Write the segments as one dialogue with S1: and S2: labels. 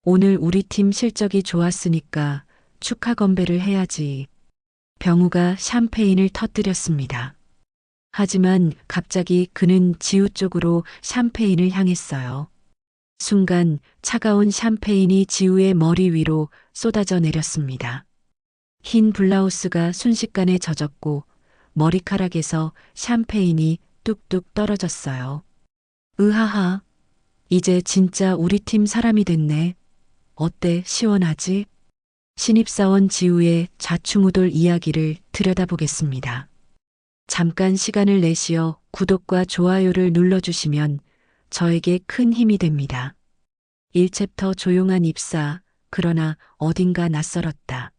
S1: 오늘 우리 팀 실적이 좋았으니까 축하 건배를 해야지. 병우가 샴페인을 터뜨렸습니다. 하지만 갑자기 그는 지우 쪽으로 샴페인을 향했어요. 순간 차가운 샴페인이 지우의 머리 위로 쏟아져 내렸습니다. 흰 블라우스가 순식간에 젖었고 머리카락에서 샴페인이 뚝뚝 떨어졌어요. 으하하, 이제 진짜 우리 팀 사람이 됐네. 어때, 시원하지? 신입사원 지우의 좌충우돌 이야기를 들여다보겠습니다. 잠깐 시간을 내시어 구독과 좋아요를 눌러주시면 저에게 큰 힘이 됩니다. 1챕터 조용한 입사, 그러나 어딘가 낯설었다.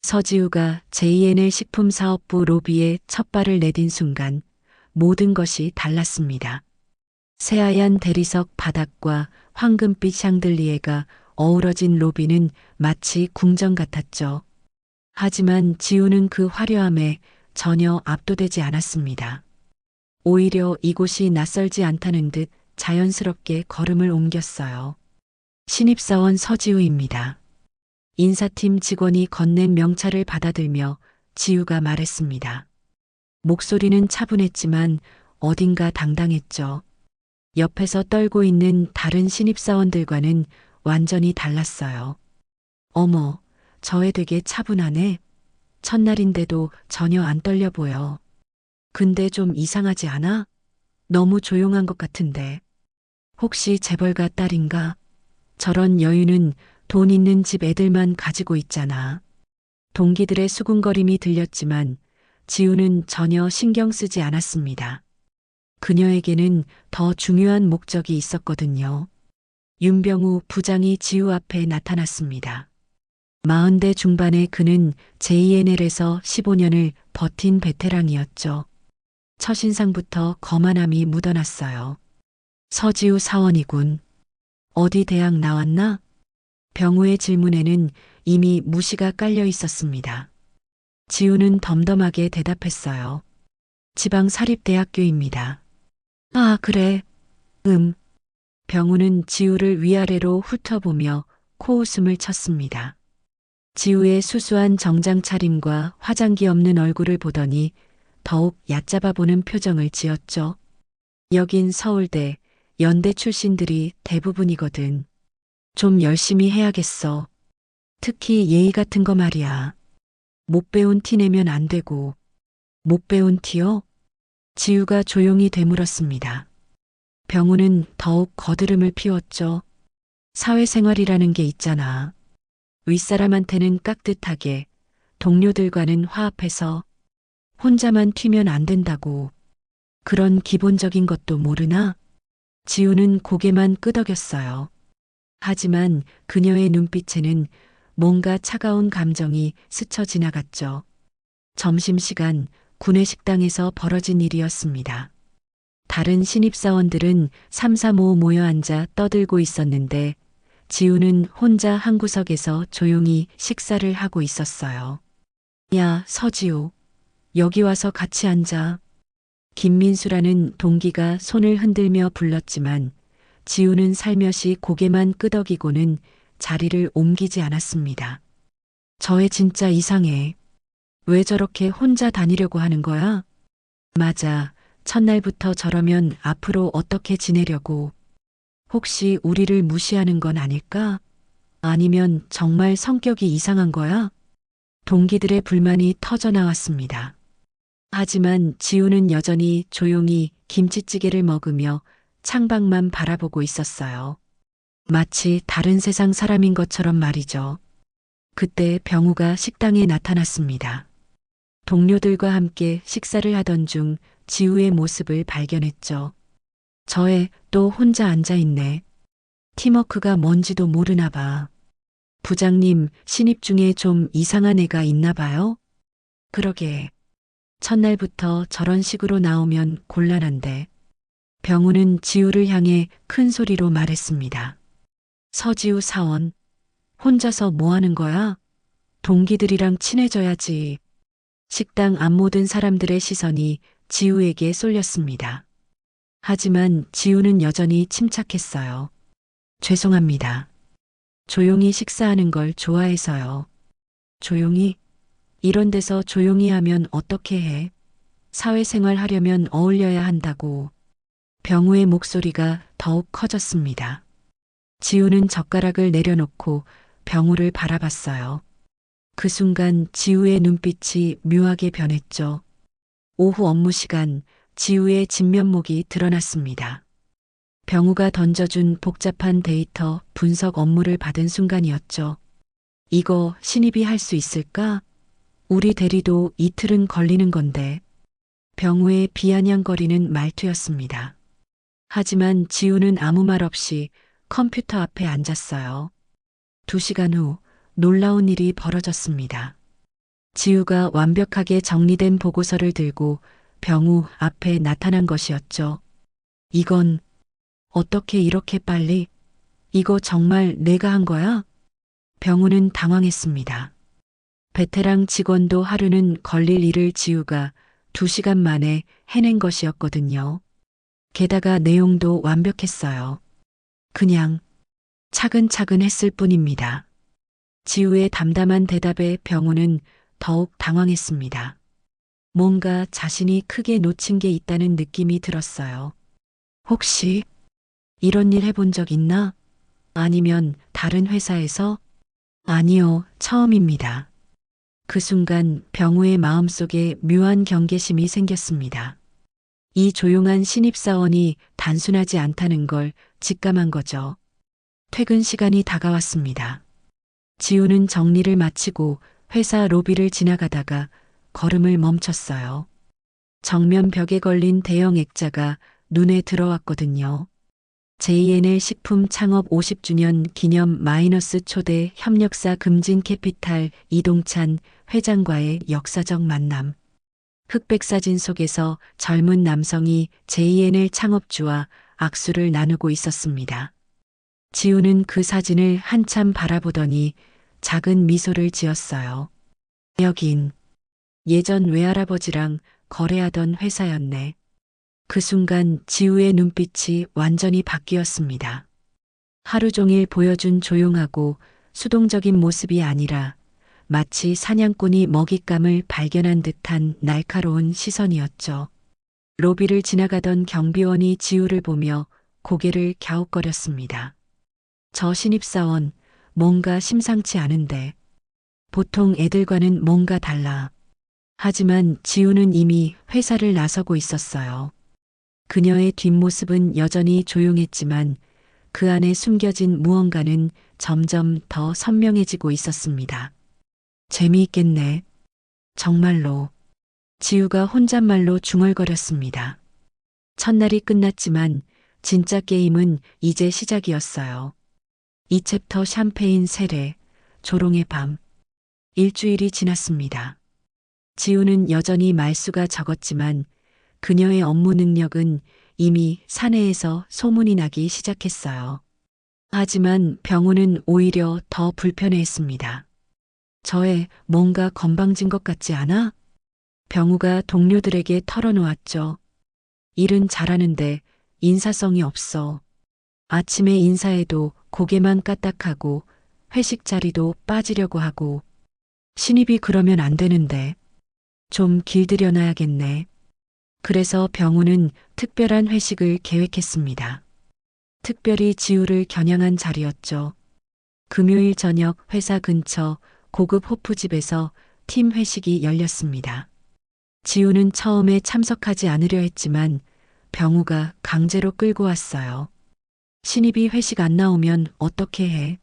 S1: 서지우가 JNL 식품사업부 로비에 첫 발을 내딘 순간 모든 것이 달랐습니다. 새하얀 대리석 바닥과 황금빛 샹들리에가 어우러진 로비는 마치 궁전 같았죠. 하지만 지우는 그 화려함에 전혀 압도되지 않았습니다. 오히려 이곳이 낯설지 않다는 듯 자연스럽게 걸음을 옮겼어요. 신입사원 서지우입니다. 인사팀 직원이 건넨 명찰을 받아들며 지우가 말했습니다. 목소리는 차분했지만 어딘가 당당했죠. 옆에서 떨고 있는 다른 신입사원들과는 완전히 달랐어요. 어머, 저 애 되게 차분하네. 첫날인데도 전혀 안 떨려 보여. 근데 좀 이상하지 않아? 너무 조용한 것 같은데. 혹시 재벌가 딸인가? 저런 여유는 돈 있는 집 애들만 가지고 있잖아. 동기들의 수군거림이 들렸지만 지우는 전혀 신경 쓰지 않았습니다. 그녀에게는 더 중요한 목적이 있었거든요. 윤병우 부장이 지우 앞에 나타났습니다. 40대 중반의 그는 JNL에서 15년을 버틴 베테랑이었죠. 첫인상부터 거만함이 묻어났어요. 서지우 사원이군. 어디 대학 나왔나? 병우의 질문에는 이미 무시가 깔려 있었습니다. 지우는 덤덤하게 대답했어요. 지방사립대학교입니다. 아, 그래. 병우는 지우를 위아래로 훑어보며 코웃음을 쳤습니다. 지우의 수수한 정장 차림과 화장기 없는 얼굴을 보더니 더욱 얕잡아 보는 표정을 지었죠. 여긴 서울대, 연대 출신들이 대부분이거든. 좀 열심히 해야겠어. 특히 예의 같은 거 말이야. 못 배운 티 내면 안 되고. 못 배운 티요? 지우가 조용히 되물었습니다. 병우는 더욱 거드름을 피웠죠. 사회생활이라는 게 있잖아. 윗사람한테는 깍듯하게, 동료들과는 화합해서 혼자만 튀면 안 된다고. 그런 기본적인 것도 모르나? 지우는 고개만 끄덕였어요. 하지만 그녀의 눈빛에는 뭔가 차가운 감정이 스쳐 지나갔죠. 점심시간 구내식당에서 벌어진 일이었습니다. 다른 신입사원들은 삼삼오오 모여 앉아 떠들고 있었는데 지우는 혼자 한 구석에서 조용히 식사를 하고 있었어요. 야, 서지우. 여기 와서 같이 앉아. 김민수라는 동기가 손을 흔들며 불렀지만 지우는 살며시 고개만 끄덕이고는 자리를 옮기지 않았습니다. 저 애 진짜 이상해. 왜 저렇게 혼자 다니려고 하는 거야? 맞아. 첫날부터 저러면 앞으로 어떻게 지내려고. 혹시 우리를 무시하는 건 아닐까? 아니면 정말 성격이 이상한 거야? 동기들의 불만이 터져 나왔습니다. 하지만 지우는 여전히 조용히 김치찌개를 먹으며 창밖만 바라보고 있었어요. 마치 다른 세상 사람인 것처럼 말이죠. 그때 병우가 식당에 나타났습니다. 동료들과 함께 식사를 하던 중 지우의 모습을 발견했죠. 저 애 또 혼자 앉아있네. 팀워크가 뭔지도 모르나 봐. 부장님, 신입 중에 좀 이상한 애가 있나 봐요? 그러게. 첫날부터 저런 식으로 나오면 곤란한데. 병우는 지우를 향해 큰 소리로 말했습니다. 서지우 사원, 혼자서 뭐 하는 거야? 동기들이랑 친해져야지. 식당 앞 모든 사람들의 시선이 지우에게 쏠렸습니다. 하지만 지우는 여전히 침착했어요. 죄송합니다. 조용히 식사하는 걸 좋아해서요. 조용히? 이런 데서 조용히 하면 어떻게 해? 사회생활 하려면 어울려야 한다고. 병우의 목소리가 더욱 커졌습니다. 지우는 젓가락을 내려놓고 병우를 바라봤어요. 그 순간 지우의 눈빛이 묘하게 변했죠. 오후 업무 시간, 지우의 진면목이 드러났습니다. 병우가 던져준 복잡한 데이터 분석 업무를 받은 순간이었죠. 이거 신입이 할 수 있을까? 우리 대리도 이틀은 걸리는 건데. 병우의 비아냥거리는 말투였습니다. 하지만 지우는 아무 말 없이 컴퓨터 앞에 앉았어요. 2시간 후 놀라운 일이 벌어졌습니다. 지우가 완벽하게 정리된 보고서를 들고 병우 앞에 나타난 것이었죠. 이건 어떻게 이렇게 빨리? 이거 정말 내가 한 거야? 병우는 당황했습니다. 베테랑 직원도 하루는 걸릴 일을 지우가 2시간 만에 해낸 것이었거든요. 게다가 내용도 완벽했어요. 그냥 차근차근 했을 뿐입니다. 지우의 담담한 대답에 병우는 더욱 당황했습니다. 뭔가 자신이 크게 놓친 게 있다는 느낌이 들었어요. 혹시 이런 일 해본 적 있나? 아니면 다른 회사에서? 아니요, 처음입니다. 그 순간 병우의 마음속에 묘한 경계심이 생겼습니다. 이 조용한 신입사원이 단순하지 않다는 걸 직감한 거죠. 퇴근 시간이 다가왔습니다. 지우는 정리를 마치고 회사 로비를 지나가다가 걸음을 멈췄어요. 정면 벽에 걸린 대형 액자가 눈에 들어왔거든요. JNL 식품 창업 50주년 기념 마이너스 초대 협력사 금진 캐피탈 이동찬 회장과의 역사적 만남. 흑백 사진 속에서 젊은 남성이 JNL 창업주와 악수를 나누고 있었습니다. 지우는 그 사진을 한참 바라보더니 작은 미소를 지었어요. 여긴 예전 외할아버지랑 거래하던 회사였네. 그 순간 지우의 눈빛이 완전히 바뀌었습니다. 하루 종일 보여준 조용하고 수동적인 모습이 아니라 마치 사냥꾼이 먹잇감을 발견한 듯한 날카로운 시선이었죠. 로비를 지나가던 경비원이 지우를 보며 고개를 갸웃거렸습니다. 저 신입사원 뭔가 심상치 않은데. 보통 애들과는 뭔가 달라. 하지만 지우는 이미 회사를 나서고 있었어요. 그녀의 뒷모습은 여전히 조용했지만 그 안에 숨겨진 무언가는 점점 더 선명해지고 있었습니다. 재미있겠네. 정말로. 지우가 혼잣말로 중얼거렸습니다. 첫날이 끝났지만 진짜 게임은 이제 시작이었어요. 2챕터 샴페인 세례, 조롱의 밤. 일주일이 지났습니다. 지우는 여전히 말수가 적었지만 그녀의 업무 능력은 이미 사내에서 소문이 나기 시작했어요. 하지만 병우는 오히려 더 불편해했습니다. 저에 뭔가 건방진 것 같지 않아? 병우가 동료들에게 털어놓았죠. 일은 잘하는데 인사성이 없어. 아침에 인사해도 고개만 까딱하고 회식 자리도 빠지려고 하고. 신입이 그러면 안 되는데 좀 길들여놔야겠네. 그래서 병우는 특별한 회식을 계획했습니다. 특별히 지우를 겨냥한 자리였죠. 금요일 저녁 회사 근처 고급 호프집에서 팀 회식이 열렸습니다. 지우는 처음에 참석하지 않으려 했지만 병우가 강제로 끌고 왔어요. 신입이 회식 안 나오면 어떻게 해?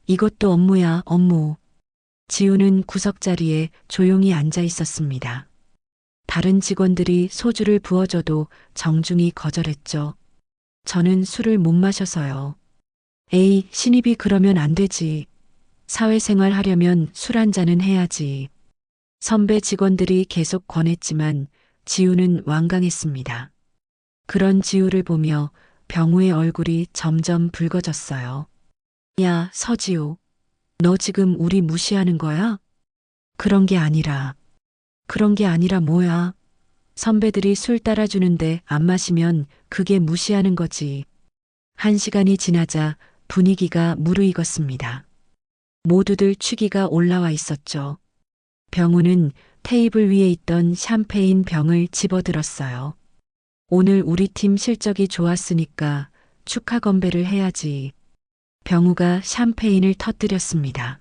S1: 이것도 업무야, 업무. 지우는 구석자리에 조용히 앉아 있었습니다. 다른 직원들이 소주를 부어줘도 정중히 거절했죠. 저는 술을 못 마셔서요. 에이, 신입이 그러면 안 되지. 사회생활 하려면 술 한 잔은 해야지. 선배 직원들이 계속 권했지만 지우는 완강했습니다. 그런 지우를 보며 병우의 얼굴이 점점 붉어졌어요. 야, 서지우. 너 지금 우리 무시하는 거야? 그런 게 아니라 뭐야? 선배들이 술 따라주는데 안 마시면 그게 무시하는 거지. 1시간이 지나자 분위기가 무르익었습니다. 모두들 취기가 올라와 있었죠. 병우는 테이블 위에 있던 샴페인 병을 집어들었어요. 오늘 우리 팀 실적이 좋았으니까 축하 건배를 해야지. 병우가 샴페인을 터뜨렸습니다.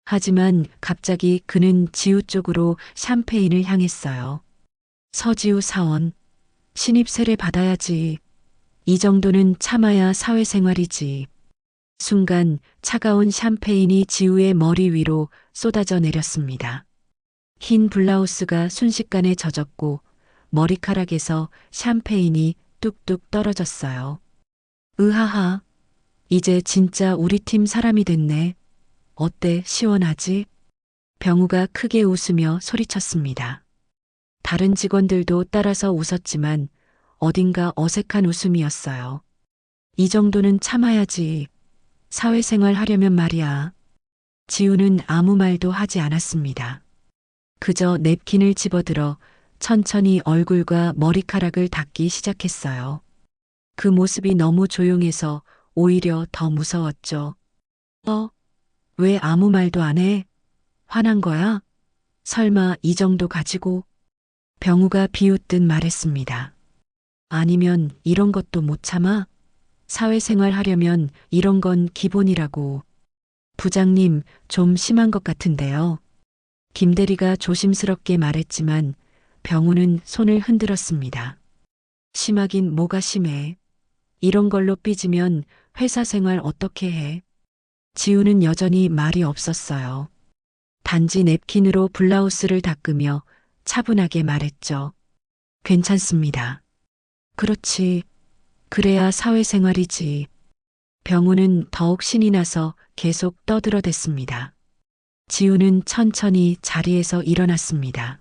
S1: 하지만 갑자기 그는 지우 쪽으로 샴페인을 향했어요. 서지우 사원, 신입 세례 받아야지. 이 정도는 참아야 사회생활이지. 순간 차가운 샴페인이 지우의 머리 위로 쏟아져 내렸습니다. 흰 블라우스가 순식간에 젖었고 머리카락에서 샴페인이 뚝뚝 떨어졌어요. 으하하, 이제 진짜 우리 팀 사람이 됐네. 어때, 시원하지? 병우가 크게 웃으며 소리쳤습니다. 다른 직원들도 따라서 웃었지만 어딘가 어색한 웃음이었어요. 이 정도는 참아야지. 사회생활 하려면 말이야. 지우는 아무 말도 하지 않았습니다. 그저 냅킨을 집어들어 천천히 얼굴과 머리카락을 닦기 시작했어요. 그 모습이 너무 조용해서 오히려 더 무서웠죠. 왜 아무 말도 안 해? 화난 거야? 설마 이 정도 가지고? 병우가 비웃듯 말했습니다. 아니면 이런 것도 못 참아? 사회생활 하려면 이런 건 기본이라고. 부장님, 좀 심한 것 같은데요. 김 대리가 조심스럽게 말했지만 병우는 손을 흔들었습니다. 심하긴 뭐가 심해. 이런 걸로 삐지면 회사 생활 어떻게 해? 지우는 여전히 말이 없었어요. 단지 냅킨으로 블라우스를 닦으며 차분하게 말했죠. 괜찮습니다. 그렇지. 그래야 사회생활이지. 병우는 더욱 신이 나서 계속 떠들어댔습니다. 지우는 천천히 자리에서 일어났습니다.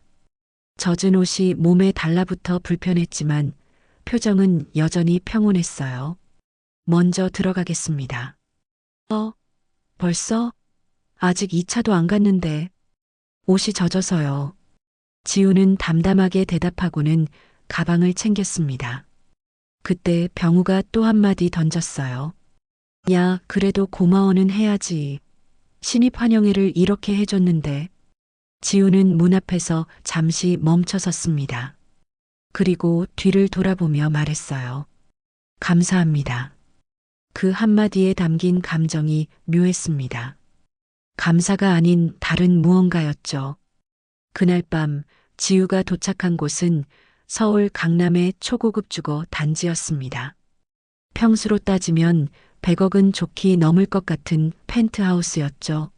S1: 젖은 옷이 몸에 달라붙어 불편했지만 표정은 여전히 평온했어요. 먼저 들어가겠습니다. 벌써? 아직 2차도 안 갔는데. 옷이 젖어서요. 지우는 담담하게 대답하고는 가방을 챙겼습니다. 그때 병우가 또 한마디 던졌어요. 야, 그래도 고마워는 해야지. 신입 환영회를 이렇게 해줬는데. 지우는 문 앞에서 잠시 멈춰 섰습니다. 그리고 뒤를 돌아보며 말했어요. 감사합니다. 그 한마디에 담긴 감정이 묘했습니다. 감사가 아닌 다른 무언가였죠. 그날 밤 지우가 도착한 곳은 서울 강남의 초고급 주거 단지였습니다. 평수로 따지면 100억은 좋게 넘을 것 같은 펜트하우스였죠.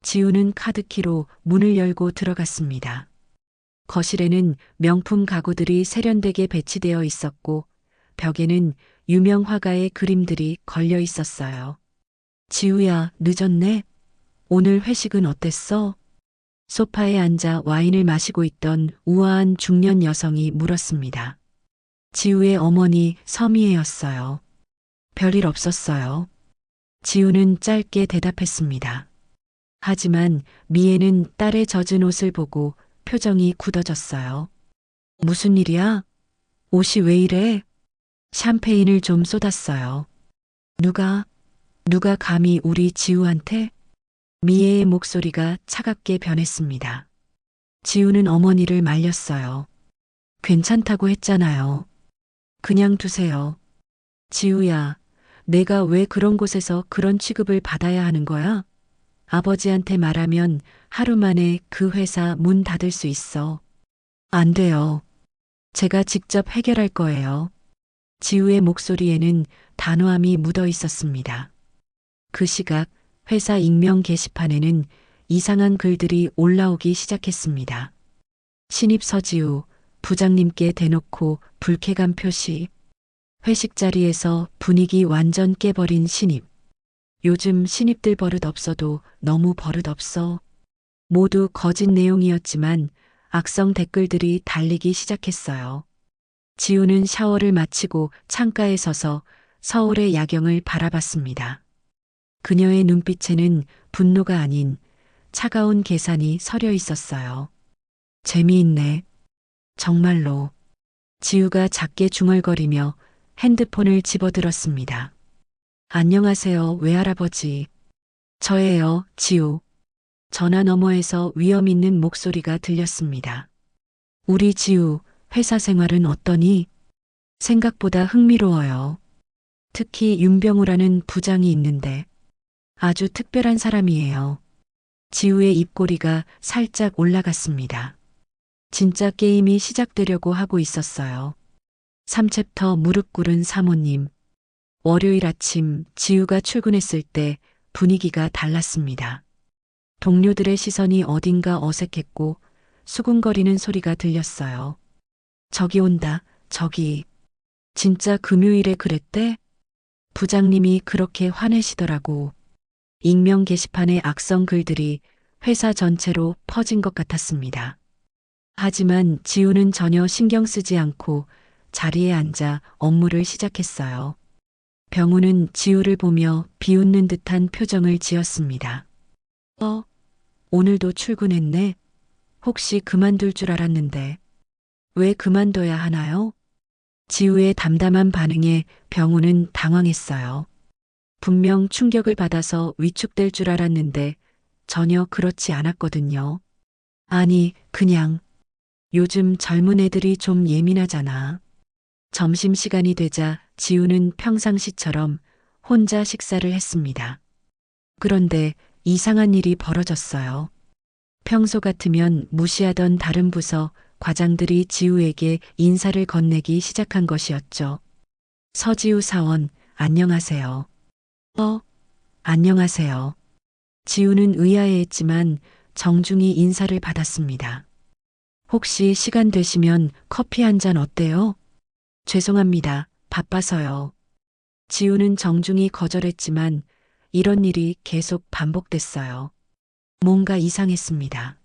S1: 지우는 카드키로 문을 열고 들어갔습니다. 거실에는 명품 가구들이 세련되게 배치되어 있었고 벽에는 유명 화가의 그림들이 걸려 있었어요. 지우야, 늦었네? 오늘 회식은 어땠어? 소파에 앉아 와인을 마시고 있던 우아한 중년 여성이 물었습니다. 지우의 어머니 서미애였어요. 별일 없었어요. 지우는 짧게 대답했습니다. 하지만 미애는 딸의 젖은 옷을 보고 표정이 굳어졌어요. 무슨 일이야? 옷이 왜 이래? 샴페인을 좀 쏟았어요. 누가 감히 우리 지우한테? 미애의 목소리가 차갑게 변했습니다. 지우는 어머니를 말렸어요. 괜찮다고 했잖아요. 그냥 두세요. 지우야, 내가 왜 그런 곳에서 그런 취급을 받아야 하는 거야? 아버지한테 말하면 하루 만에 그 회사 문 닫을 수 있어. 안 돼요. 제가 직접 해결할 거예요. 지우의 목소리에는 단호함이 묻어 있었습니다. 그 시각 회사 익명 게시판에는 이상한 글들이 올라오기 시작했습니다. 신입 서지우, 부장님께 대놓고 불쾌감 표시. 회식 자리에서 분위기 완전 깨버린 신입. 요즘 신입들 버릇 없어도 너무 버릇 없어. 모두 거짓 내용이었지만 악성 댓글들이 달리기 시작했어요. 지우는 샤워를 마치고 창가에 서서 서울의 야경을 바라봤습니다. 그녀의 눈빛에는 분노가 아닌 차가운 계산이 서려 있었어요. 재미있네. 정말로. 지우가 작게 중얼거리며 핸드폰을 집어들었습니다. 안녕하세요, 외할아버지. 저예요, 지우. 전화 너머에서 위험 있는 목소리가 들렸습니다. 우리 지우, 회사 생활은 어떠니? 생각보다 흥미로워요. 특히 윤병우라는 부장이 있는데 아주 특별한 사람이에요. 지우의 입꼬리가 살짝 올라갔습니다. 진짜 게임이 시작되려고 하고 있었어요. 3챕터 무릎 꿇은 사모님. 월요일 아침 지우가 출근했을 때 분위기가 달랐습니다. 동료들의 시선이 어딘가 어색했고 수군거리는 소리가 들렸어요. 저기 온다, 저기. 진짜 금요일에 그랬대? 부장님이 그렇게 화내시더라고. 익명 게시판의 악성 글들이 회사 전체로 퍼진 것 같았습니다. 하지만 지우는 전혀 신경 쓰지 않고 자리에 앉아 업무를 시작했어요. 병우는 지우를 보며 비웃는 듯한 표정을 지었습니다. 오늘도 출근했네. 혹시 그만둘 줄 알았는데. 왜 그만둬야 하나요? 지우의 담담한 반응에 병우는 당황했어요. 분명 충격을 받아서 위축될 줄 알았는데 전혀 그렇지 않았거든요. 아니, 그냥 요즘 젊은 애들이 좀 예민하잖아. 점심시간이 되자 지우는 평상시처럼 혼자 식사를 했습니다. 그런데 이상한 일이 벌어졌어요. 평소 같으면 무시하던 다른 부서 과장들이 지우에게 인사를 건네기 시작한 것이었죠. 서지우 사원, 안녕하세요. 안녕하세요. 지우는 의아해했지만 정중히 인사를 받았습니다. 혹시 시간 되시면 커피 한 잔 어때요? 죄송합니다. 바빠서요. 지우는 정중히 거절했지만 이런 일이 계속 반복됐어요. 뭔가 이상했습니다.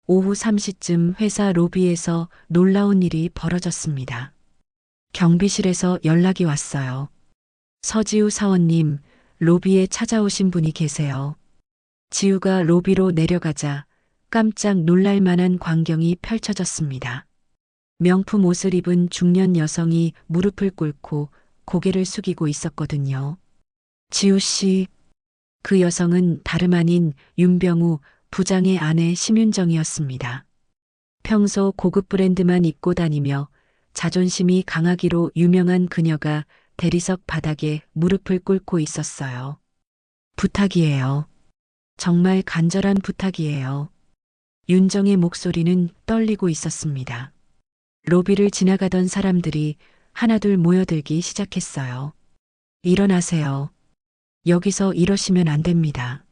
S1: 오후 3시쯤 회사 로비에서 놀라운 일이 벌어졌습니다. 경비실에서 연락이 왔어요. 서지우 사원님, 로비에 찾아오신 분이 계세요. 지우가 로비로 내려가자 깜짝 놀랄 만한 광경이 펼쳐졌습니다. 명품 옷을 입은 중년 여성이 무릎을 꿇고 고개를 숙이고 있었거든요. 지우 씨, 그 여성은 다름 아닌 윤병우 부장의 아내 심윤정이었습니다. 평소 고급 브랜드만 입고 다니며 자존심이 강하기로 유명한 그녀가 대리석 바닥에 무릎을 꿇고 있었어요. 부탁이에요. 정말 간절한 부탁이에요. 윤정의 목소리는 떨리고 있었습니다. 로비를 지나가던 사람들이 하나둘 모여들기 시작했어요. 일어나세요. 여기서 이러시면 안 됩니다.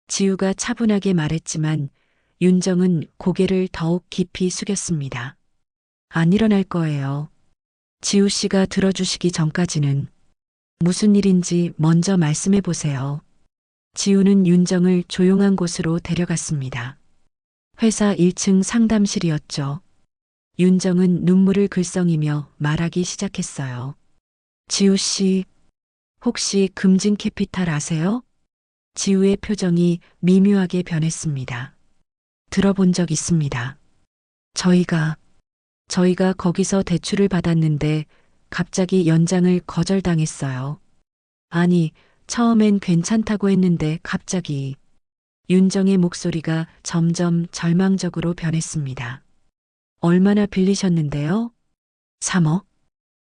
S1: 지우가 차분하게 말했지만 윤정은 고개를 더욱 깊이 숙였습니다. 안 일어날 거예요. 지우 씨가 들어주시기 전까지는. 무슨 일인지 먼저 말씀해 보세요. 지우는 윤정을 조용한 곳으로 데려갔습니다. 회사 1층 상담실이었죠. 윤정은 눈물을 글썽이며 말하기 시작했어요. 지우 씨, 혹시 금진 캐피탈 아세요? 지우의 표정이 미묘하게 변했습니다. 들어본 적 있습니다. 저희가 거기서 대출을 받았는데 갑자기 연장을 거절당했어요. 아니, 처음엔 괜찮다고 했는데 갑자기. 윤정의 목소리가 점점 절망적으로 변했습니다. 얼마나 빌리셨는데요? 3억?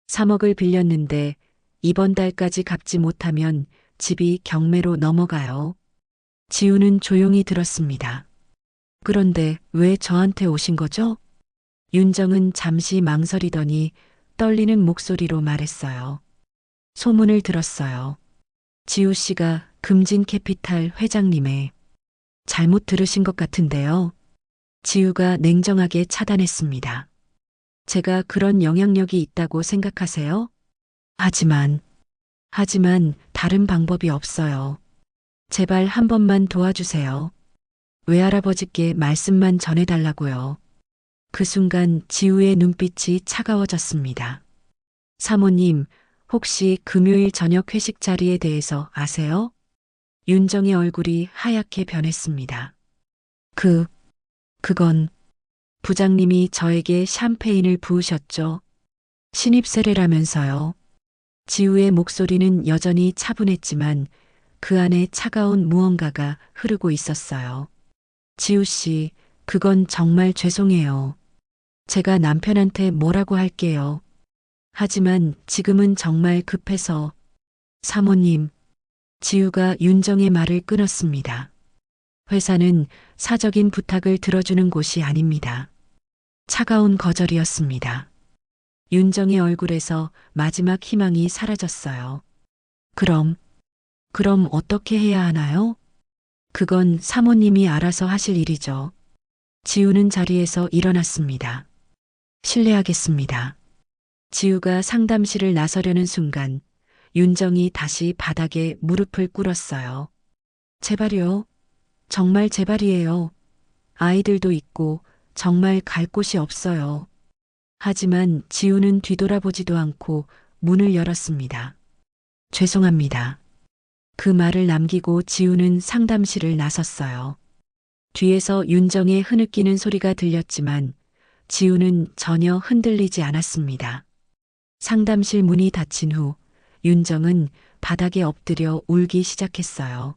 S1: 3억을 빌렸는데 이번 달까지 갚지 못하면 집이 경매로 넘어가요. 지우는 조용히 들었습니다. 그런데 왜 저한테 오신 거죠? 윤정은 잠시 망설이더니 떨리는 목소리로 말했어요. 소문을 들었어요. 지우 씨가 금진 캐피탈 회장님의 잘못 들으신 것 같은데요. 지우가 냉정하게 차단했습니다. 제가 그런 영향력이 있다고 생각하세요? 하지만 다른 방법이 없어요. 제발 한 번만 도와주세요. 외할아버지께 말씀만 전해달라고요. 그 순간 지우의 눈빛이 차가워졌습니다. 사모님, 혹시 금요일 저녁 회식 자리에 대해서 아세요? 윤정의 얼굴이 하얗게 변했습니다. 그건 부장님이 저에게 샴페인을 부으셨죠. 신입 세례라면서요. 지우의 목소리는 여전히 차분했지만 그 안에 차가운 무언가가 흐르고 있었어요. 지우 씨, 그건 정말 죄송해요. 제가 남편한테 뭐라고 할게요. 하지만 지금은 정말 급해서. 사모님, 지우가 윤정의 말을 끊었습니다. 회사는 사적인 부탁을 들어주는 곳이 아닙니다. 차가운 거절이었습니다. 윤정의 얼굴에서 마지막 희망이 사라졌어요. 그럼 어떻게 해야 하나요? 그건 사모님이 알아서 하실 일이죠. 지우는 자리에서 일어났습니다. 실례하겠습니다. 지우가 상담실을 나서려는 순간 윤정이 다시 바닥에 무릎을 꿇었어요. 제발요. 정말 제발이에요. 아이들도 있고 정말 갈 곳이 없어요. 하지만 지우는 뒤돌아보지도 않고 문을 열었습니다. 죄송합니다. 그 말을 남기고 지우는 상담실을 나섰어요. 뒤에서 윤정의 흐느끼는 소리가 들렸지만 지우는 전혀 흔들리지 않았습니다. 상담실 문이 닫힌 후 윤정은 바닥에 엎드려 울기 시작했어요.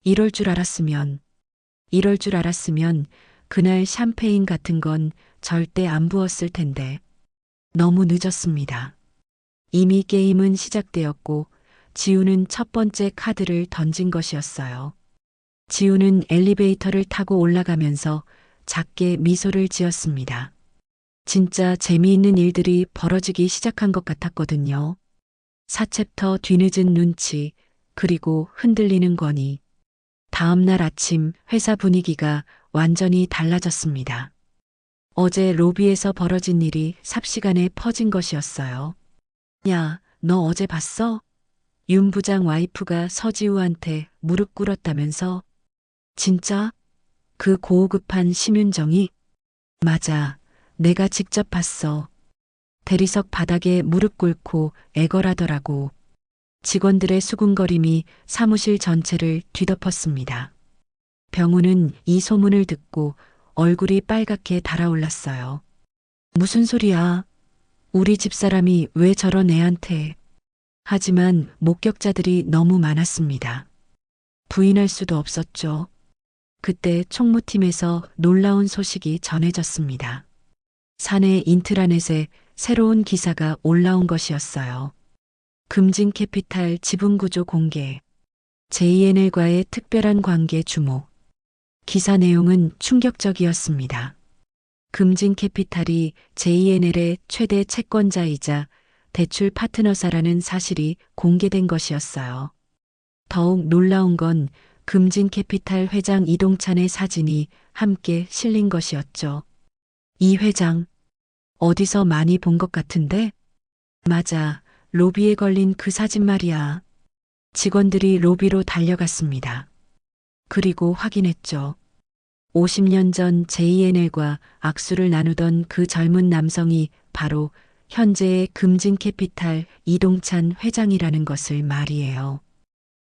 S1: 이럴 줄 알았으면, 이럴 줄 알았으면 그날 샴페인 같은 건 절대 안 부었을 텐데. 너무 늦었습니다. 이미 게임은 시작되었고 지우는 첫 번째 카드를 던진 것이었어요. 지우는 엘리베이터를 타고 올라가면서 작게 미소를 지었습니다. 진짜 재미있는 일들이 벌어지기 시작한 것 같았거든요. 4챕터 뒤늦은 눈치, 그리고 흔들리는 권위. 다음 날 아침 회사 분위기가 완전히 달라졌습니다. 어제 로비에서 벌어진 일이 삽시간에 퍼진 것이었어요. 야, 너 어제 봤어? 윤 부장 와이프가 서지우한테 무릎 꿇었다면서? 진짜? 그 고우급한 심윤정이? 맞아. 내가 직접 봤어. 대리석 바닥에 무릎 꿇고 애걸하더라고. 직원들의 수군거림이 사무실 전체를 뒤덮었습니다. 병우는 이 소문을 듣고 얼굴이 빨갛게 달아올랐어요. 무슨 소리야? 우리 집사람이 왜 저런 애한테. 하지만 목격자들이 너무 많았습니다. 부인할 수도 없었죠. 그때 총무팀에서 놀라운 소식이 전해졌습니다. 사내 인트라넷에 새로운 기사가 올라온 것이었어요. 금진캐피탈 지분구조 공개, JNL과의 특별한 관계 주목. 기사 내용은 충격적이었습니다. 금진캐피탈이 JNL의 최대 채권자이자 대출 파트너사라는 사실이 공개된 것이었어요. 더욱 놀라운 건 금진캐피탈 회장 이동찬의 사진이 함께 실린 것이었죠. 이 회장, 어디서 많이 본 것 같은데? 맞아, 로비에 걸린 그 사진 말이야. 직원들이 로비로 달려갔습니다. 그리고 확인했죠. 50년 전 JNL과 악수를 나누던 그 젊은 남성이 바로 현재의 금진캐피탈 이동찬 회장이라는 것을 말이에요.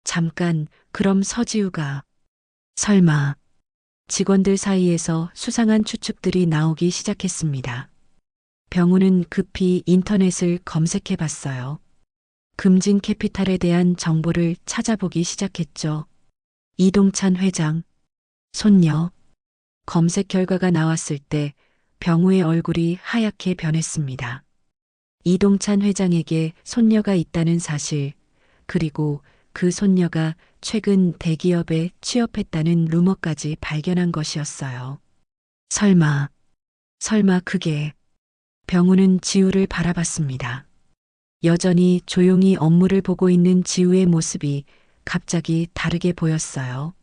S1: 잠깐, 그럼 서지우가 설마. 직원들 사이에서 수상한 추측들이 나오기 시작했습니다. 병우는 급히 인터넷을 검색해 봤어요. 금진캐피탈에 대한 정보를 찾아보기 시작했죠. 이동찬 회장, 손녀. 검색 결과가 나왔을 때 병우의 얼굴이 하얗게 변했습니다. 이동찬 회장에게 손녀가 있다는 사실, 그리고 그 손녀가 최근 대기업에 취업했다는 루머까지 발견한 것이었어요. 설마 그게. 병우는 지우를 바라봤습니다. 여전히 조용히 업무를 보고 있는 지우의 모습이 갑자기 다르게 보였어요.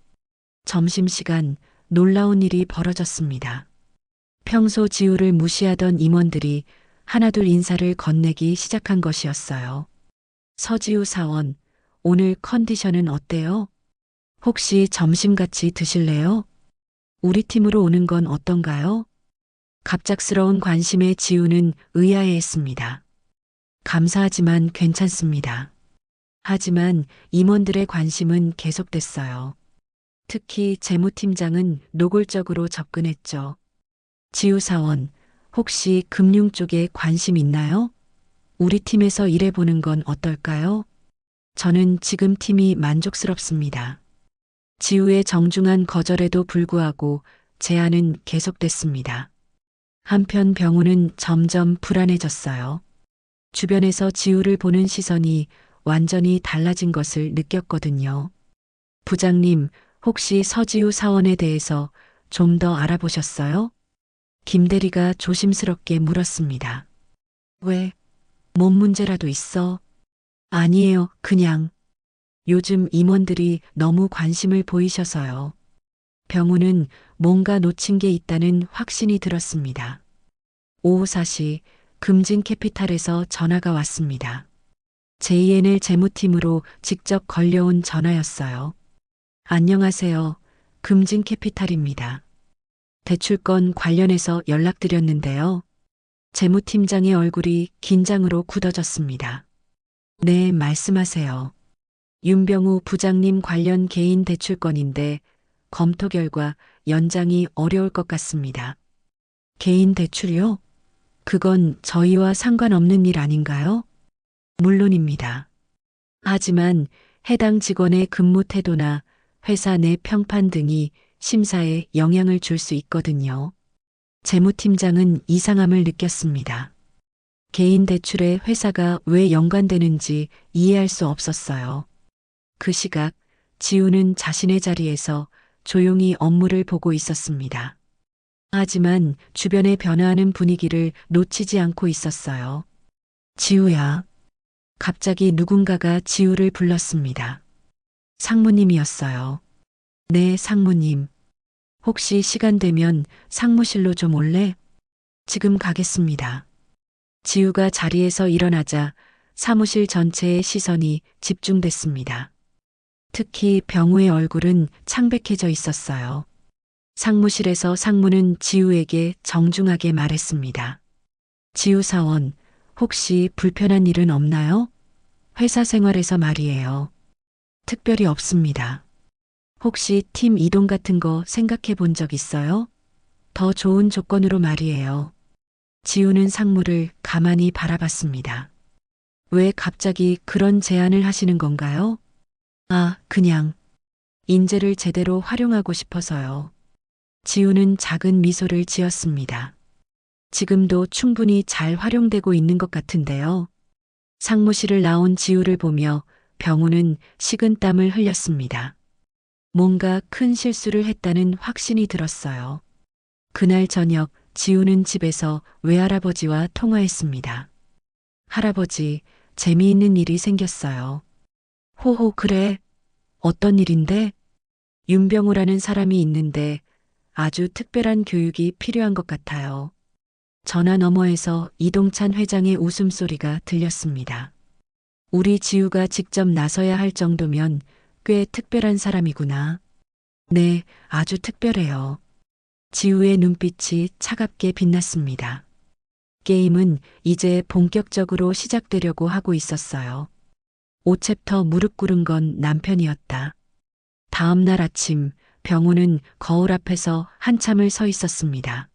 S1: 점심시간 놀라운 일이 벌어졌습니다. 평소 지우를 무시하던 임원들이 하나둘 인사를 건네기 시작한 것이었어요. 서지우 사원, 오늘 컨디션은 어때요? 혹시 점심 같이 드실래요? 우리 팀으로 오는 건 어떤가요? 갑작스러운 관심에 지우는 의아해했습니다. 감사하지만 괜찮습니다. 하지만 임원들의 관심은 계속됐어요. 특히 재무팀장은 노골적으로 접근했죠. 지우 사원, 혹시 금융 쪽에 관심 있나요? 우리 팀에서 일해보는 건 어떨까요? 저는 지금 팀이 만족스럽습니다. 지우의 정중한 거절에도 불구하고 제안은 계속됐습니다. 한편 병우는 점점 불안해졌어요. 주변에서 지우를 보는 시선이 완전히 달라진 것을 느꼈거든요. 부장님, 혹시 서지우 사원에 대해서 좀 더 알아보셨어요? 김 대리가 조심스럽게 물었습니다. 왜? 몸 문제라도 있어? 아니에요, 그냥. 요즘 임원들이 너무 관심을 보이셔서요. 병우는 뭔가 놓친 게 있다는 확신이 들었습니다. 오후 4시 금진 캐피탈에서 전화가 왔습니다. JNL 재무팀으로 직접 걸려온 전화였어요. 안녕하세요. 금진 캐피탈입니다. 대출건 관련해서 연락드렸는데요. 재무팀장의 얼굴이 긴장으로 굳어졌습니다. 네, 말씀하세요. 윤병우 부장님 관련 개인 대출건인데 검토 결과 연장이 어려울 것 같습니다. 개인 대출이요? 그건 저희와 상관없는 일 아닌가요? 물론입니다. 하지만 해당 직원의 근무 태도나 회사 내 평판 등이 심사에 영향을 줄 수 있거든요. 재무팀장은 이상함을 느꼈습니다. 개인 대출에 회사가 왜 연관되는지 이해할 수 없었어요. 그 시각 지우는 자신의 자리에서 조용히 업무를 보고 있었습니다. 하지만 주변의 변화하는 분위기를 놓치지 않고 있었어요. 지우야. 갑자기 누군가가 지우를 불렀습니다. 상무님이었어요. 네, 상무님. 혹시 시간 되면 상무실로 좀 올래? 지금 가겠습니다. 지우가 자리에서 일어나자 사무실 전체의 시선이 집중됐습니다. 특히 병우의 얼굴은 창백해져 있었어요. 상무실에서 상무는 지우에게 정중하게 말했습니다. 지우 사원, 혹시 불편한 일은 없나요? 회사 생활에서 말이에요. 특별히 없습니다. 혹시 팀 이동 같은 거 생각해 본 적 있어요? 더 좋은 조건으로 말이에요. 지우는 상무를 가만히 바라봤습니다. 왜 갑자기 그런 제안을 하시는 건가요? 아, 그냥 인재를 제대로 활용하고 싶어서요. 지우는 작은 미소를 지었습니다. 지금도 충분히 잘 활용되고 있는 것 같은데요. 상무실을 나온 지우를 보며 병우는 식은땀을 흘렸습니다. 뭔가 큰 실수를 했다는 확신이 들었어요. 그날 저녁 지우는 집에서 외할아버지와 통화했습니다. 할아버지, 재미있는 일이 생겼어요. 호호, 그래? 어떤 일인데? 윤병우라는 사람이 있는데 아주 특별한 교육이 필요한 것 같아요. 전화 너머에서 이동찬 회장의 웃음소리가 들렸습니다. 우리 지우가 직접 나서야 할 정도면 꽤 특별한 사람이구나. 네, 아주 특별해요. 지우의 눈빛이 차갑게 빛났습니다. 게임은 이제 본격적으로 시작되려고 하고 있었어요. 5챕터 무릎 꿇은 건 남편이었다. 다음 날 아침 병우는 거울 앞에서 한참을 서 있었습니다.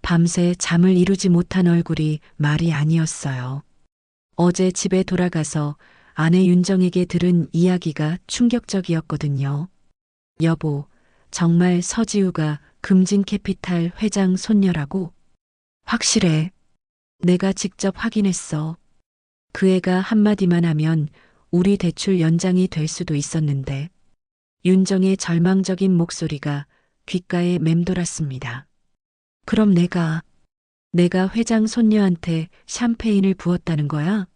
S1: 밤새 잠을 이루지 못한 얼굴이 말이 아니었어요. 어제 집에 돌아가서 아내 윤정에게 들은 이야기가 충격적이었거든요. 여보, 정말 서지우가 금진캐피탈 회장 손녀라고? 확실해. 내가 직접 확인했어. 그 애가 한마디만 하면 우리 대출 연장이 될 수도 있었는데. 윤정의 절망적인 목소리가 귓가에 맴돌았습니다. 그럼 내가 회장 손녀한테 샴페인을 부었다는 거야?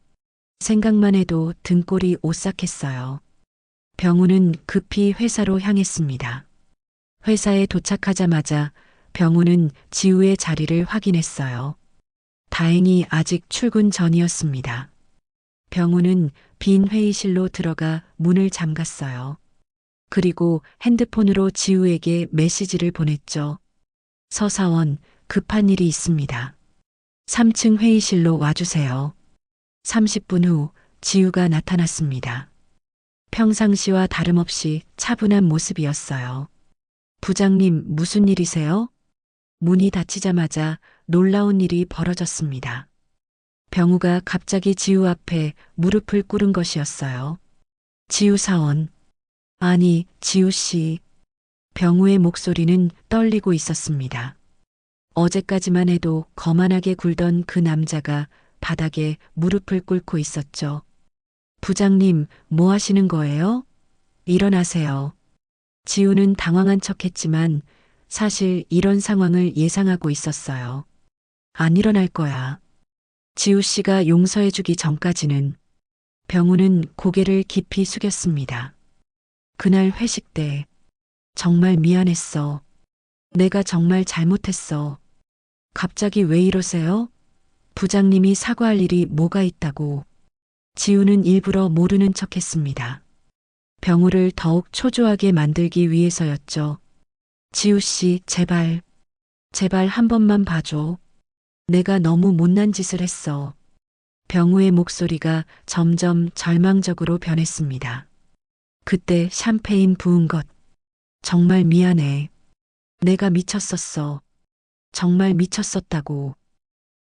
S1: 생각만 해도 등골이 오싹했어요. 병우는 급히 회사로 향했습니다. 회사에 도착하자마자 병우는 지우의 자리를 확인했어요. 다행히 아직 출근 전이었습니다. 병우는 빈 회의실로 들어가 문을 잠갔어요. 그리고 핸드폰으로 지우에게 메시지를 보냈죠. 서사원, 급한 일이 있습니다. 3층 회의실로 와주세요. 30분 후 지우가 나타났습니다. 평상시와 다름없이 차분한 모습이었어요. 부장님, 무슨 일이세요? 문이 닫히자마자 놀라운 일이 벌어졌습니다. 병우가 갑자기 지우 앞에 무릎을 꿇은 것이었어요. 지우 사원. 아니, 지우 씨. 병우의 목소리는 떨리고 있었습니다. 어제까지만 해도 거만하게 굴던 그 남자가 바닥에 무릎을 꿇고 있었죠. 부장님, 뭐 하시는 거예요? 일어나세요. 지우는 당황한 척했지만 사실 이런 상황을 예상하고 있었어요. 안 일어날 거야. 지우 씨가 용서해주기 전까지는. 병우는 고개를 깊이 숙였습니다. 그날 회식 때 정말 미안했어. 내가 정말 잘못했어. 갑자기 왜 이러세요? 부장님이 사과할 일이 뭐가 있다고. 지우는 일부러 모르는 척했습니다. 병우를 더욱 초조하게 만들기 위해서였죠. 지우 씨, 제발, 제발 한 번만 봐줘. 내가 너무 못난 짓을 했어. 병우의 목소리가 점점 절망적으로 변했습니다. 그때 샴페인 부은 것. 정말 미안해. 내가 미쳤었어. 정말 미쳤었다고.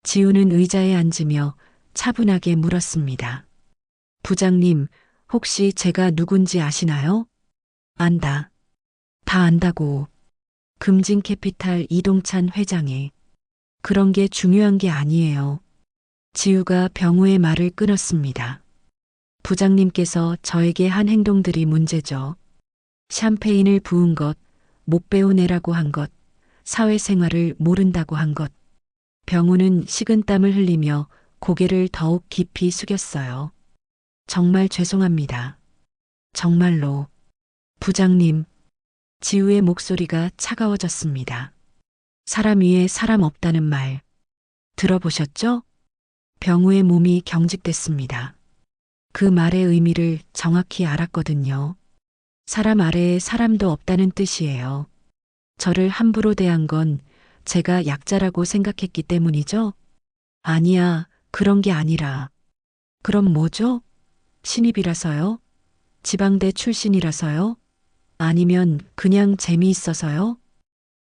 S1: 지우는 의자에 앉으며 차분하게 물었습니다. 부장님, 혹시 제가 누군지 아시나요? 안다. 다 안다고. 금진캐피탈 이동찬 회장이. 그런 게 중요한 게 아니에요. 지우가 병우의 말을 끊었습니다. 부장님께서 저에게 한 행동들이 문제죠. 샴페인을 부은 것, 못 배운 애라고 한 것, 사회생활을 모른다고 한 것. 병우는 식은땀을 흘리며 고개를 더욱 깊이 숙였어요. 정말 죄송합니다. 정말로. 부장님. 지우의 목소리가 차가워졌습니다. 사람 위에 사람 없다는 말. 들어보셨죠? 병우의 몸이 경직됐습니다. 그 말의 의미를 정확히 알았거든요. 사람 아래에 사람도 없다는 뜻이에요. 저를 함부로 대한 건 제가 약자라고 생각했기 때문이죠? 아니야, 그런 게 아니라. 그럼 뭐죠? 신입이라서요? 지방대 출신이라서요? 아니면 그냥 재미있어서요?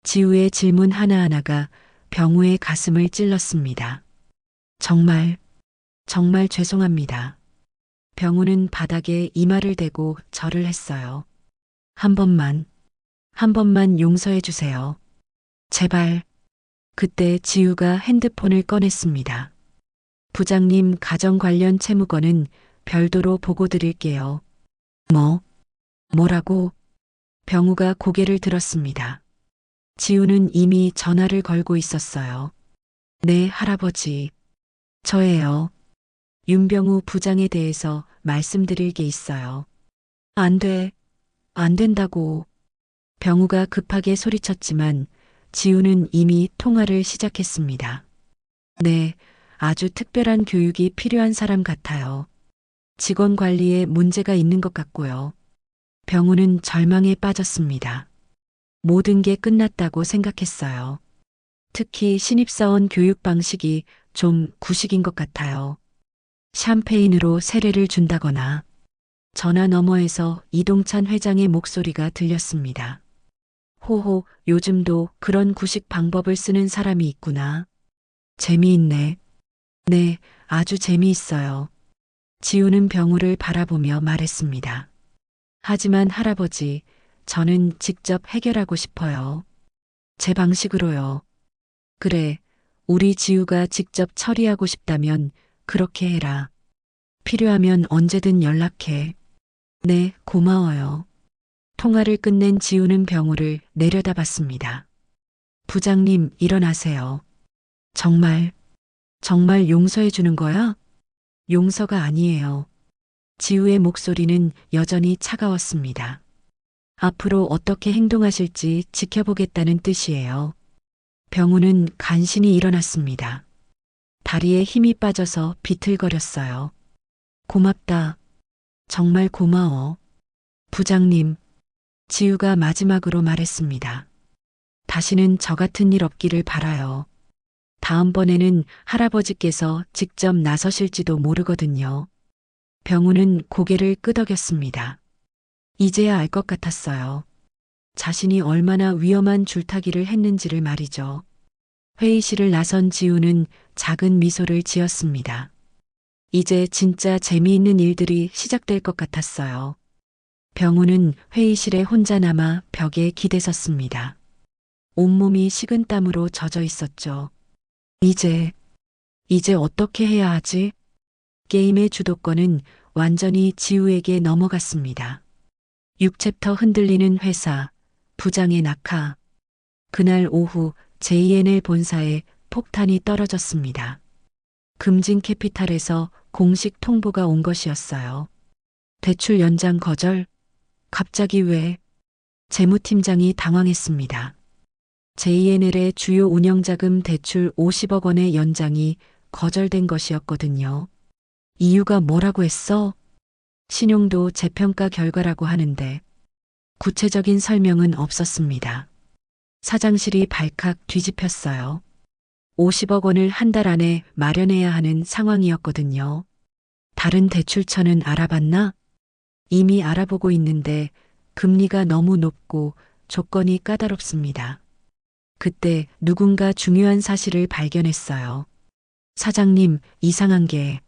S1: 지우의 질문 하나하나가 병우의 가슴을 찔렀습니다. 정말, 정말 죄송합니다. 병우는 바닥에 이마를 대고 절을 했어요. 한 번만, 한 번만 용서해 주세요. 제발. 그때 지우가 핸드폰을 꺼냈습니다. 부장님 가정 관련 채무건은 별도로 보고 드릴게요. 뭐라고? 병우가 고개를 들었습니다. 지우는 이미 전화를 걸고 있었어요. 네, 할아버지. 저예요. 윤병우 부장에 대해서 말씀드릴 게 있어요. 안 돼. 안 된다고. 병우가 급하게 소리쳤지만 지우는 이미 통화를 시작했습니다. 네, 아주 특별한 교육이 필요한 사람 같아요. 직원 관리에 문제가 있는 것 같고요. 병우는 절망에 빠졌습니다. 모든 게 끝났다고 생각했어요. 특히 신입사원 교육 방식이 좀 구식인 것 같아요. 샴페인으로 세례를 준다거나. 전화 너머에서 이동찬 회장의 목소리가 들렸습니다. 호호, 요즘도 그런 구식 방법을 쓰는 사람이 있구나. 재미있네. 네, 아주 재미있어요. 지우는 병우를 바라보며 말했습니다. 하지만 할아버지, 저는 직접 해결하고 싶어요. 제 방식으로요. 그래, 우리 지우가 직접 처리하고 싶다면 그렇게 해라. 필요하면 언제든 연락해. 네, 고마워요. 통화를 끝낸 지우는 병우를 내려다봤습니다. 부장님, 일어나세요. 정말, 정말 용서해 주는 거야? 용서가 아니에요. 지우의 목소리는 여전히 차가웠습니다. 앞으로 어떻게 행동하실지 지켜보겠다는 뜻이에요. 병우는 간신히 일어났습니다. 다리에 힘이 빠져서 비틀거렸어요. 고맙다. 정말 고마워. 부장님, 지우가 마지막으로 말했습니다. 다시는 저 같은 일 없기를 바라요. 다음번에는 할아버지께서 직접 나서실지도 모르거든요. 병우는 고개를 끄덕였습니다. 이제야 알 것 같았어요. 자신이 얼마나 위험한 줄타기를 했는지를 말이죠. 회의실을 나선 지우는 작은 미소를 지었습니다. 이제 진짜 재미있는 일들이 시작될 것 같았어요. 병우는 회의실에 혼자 남아 벽에 기대섰습니다. 온몸이 식은땀으로 젖어 있었죠. 이제 어떻게 해야 하지? 게임의 주도권은 완전히 지우에게 넘어갔습니다. 6챕터 흔들리는 회사, 부장의 낙하. 그날 오후 JNL 본사에 폭탄이 떨어졌습니다. 금진 캐피탈에서 공식 통보가 온 것이었어요. 대출 연장 거절? 갑자기 왜? 재무팀장이 당황했습니다. JNL의 주요 운영자금 대출 50억 원의 연장이 거절된 것이었거든요. 이유가 뭐라고 했어? 신용도 재평가 결과라고 하는데 구체적인 설명은 없었습니다. 사장실이 발칵 뒤집혔어요. 50억 원을 한 달 안에 마련해야 하는 상황이었거든요. 다른 대출처는 알아봤나? 이미 알아보고 있는데 금리가 너무 높고 조건이 까다롭습니다. 그때 누군가 중요한 사실을 발견했어요. 사장님, 이상한 게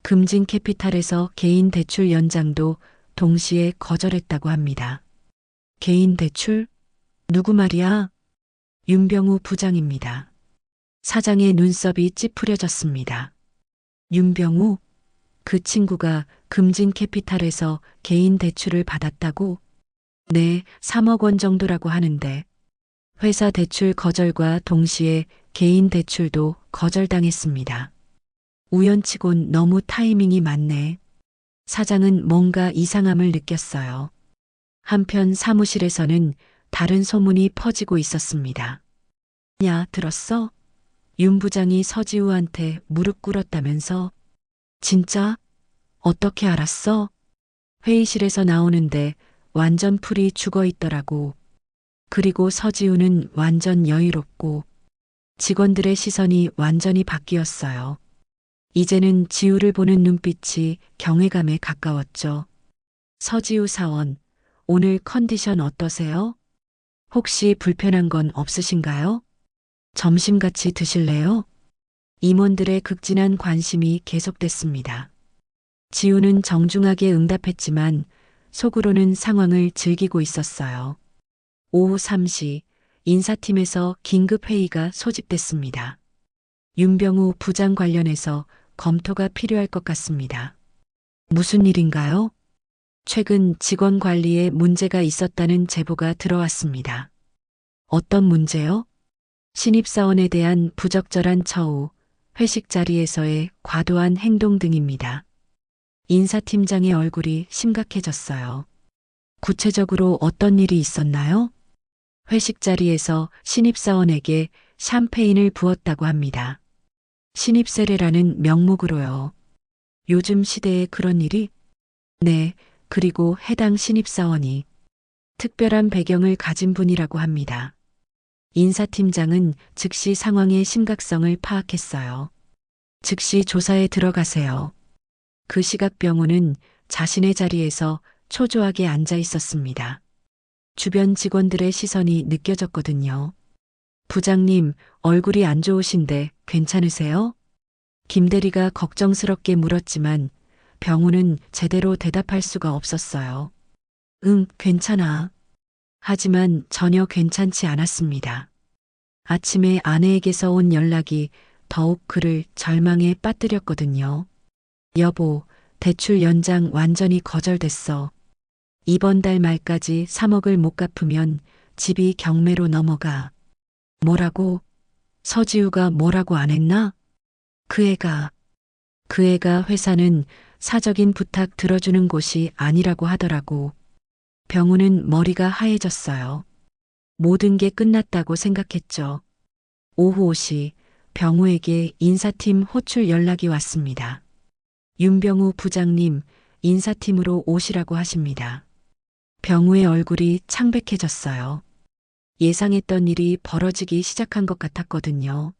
S1: 금진 캐피탈에서 개인 대출 연장도 동시에 거절했다고 합니다. 개인 대출? 누구 말이야? 윤병우 부장입니다. 사장의 눈썹이 찌푸려졌습니다. 윤병우? 그 친구가 금진 캐피탈에서 개인 대출을 받았다고? 네, 3억 원 정도라고 하는데 회사 대출 거절과 동시에 개인 대출도 거절당했습니다. 우연치곤 너무 타이밍이 맞네. 사장은 뭔가 이상함을 느꼈어요. 한편 사무실에서는 다른 소문이 퍼지고 있었습니다. 야, 들었어? 윤 부장이 서지우한테 무릎 꿇었다면서? 진짜? 어떻게 알았어? 회의실에서 나오는데 완전 풀이 죽어 있더라고. 그리고 서지우는 완전 여유롭고 직원들의 시선이 완전히 바뀌었어요. 이제는 지우를 보는 눈빛이 경외감에 가까웠죠. 서지우 사원, 오늘 컨디션 어떠세요? 혹시 불편한 건 없으신가요? 점심 같이 드실래요? 임원들의 극진한 관심이 계속됐습니다. 지우는 정중하게 응답했지만 속으로는 상황을 즐기고 있었어요. 오후 3시 인사팀에서 긴급 회의가 소집됐습니다. 윤병우 부장 관련해서 검토가 필요할 것 같습니다. 무슨 일인가요? 최근 직원 관리에 문제가 있었다는 제보가 들어왔습니다. 어떤 문제요? 신입사원에 대한 부적절한 처우, 회식 자리에서의 과도한 행동 등입니다. 인사팀장의 얼굴이 심각해졌어요. 구체적으로 어떤 일이 있었나요? 회식 자리에서 신입사원에게 샴페인을 부었다고 합니다. 신입세례라는 명목으로요. 요즘 시대에 그런 일이? 네, 그리고 해당 신입사원이 특별한 배경을 가진 분이라고 합니다. 인사팀장은 즉시 상황의 심각성을 파악했어요. 즉시 조사에 들어가세요. 그 시각 병우는 자신의 자리에서 초조하게 앉아 있었습니다. 주변 직원들의 시선이 느껴졌거든요. 부장님, 얼굴이 안 좋으신데 괜찮으세요? 김 대리가 걱정스럽게 물었지만 병우는 제대로 대답할 수가 없었어요. 응, 괜찮아. 하지만 전혀 괜찮지 않았습니다. 아침에 아내에게서 온 연락이 더욱 그를 절망에 빠뜨렸거든요. 여보, 대출 연장 완전히 거절됐어. 이번 달 말까지 3억을 못 갚으면 집이 경매로 넘어가. 뭐라고? 서지우가 뭐라고 안 했나? 그 애가 회사는 사적인 부탁 들어주는 곳이 아니라고 하더라고. 병우는 머리가 하얘졌어요. 모든 게 끝났다고 생각했죠. 오후 5시 병우에게 인사팀 호출 연락이 왔습니다. 윤병우 부장님, 인사팀으로 오시라고 하십니다. 병우의 얼굴이 창백해졌어요. 예상했던 일이 벌어지기 시작한 것 같았거든요.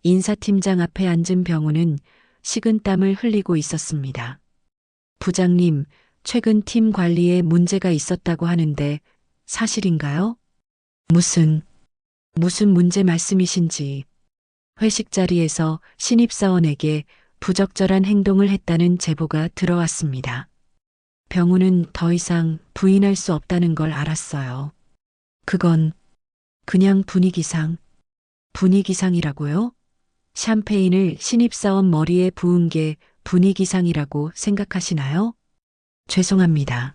S1: 인사팀장 앞에 앉은 병우는 식은땀을 흘리고 있었습니다. 부장님, 최근 팀 관리에 문제가 있었다고 하는데 사실인가요? 무슨 문제 말씀이신지. 회식 자리에서 신입사원에게 부적절한 행동을 했다는 제보가 들어왔습니다. 병우는 더 이상 부인할 수 없다는 걸 알았어요. 그건 그냥 분위기상이라고요? 샴페인을 신입사원 머리에 부은 게 분위기상이라고 생각하시나요? 죄송합니다.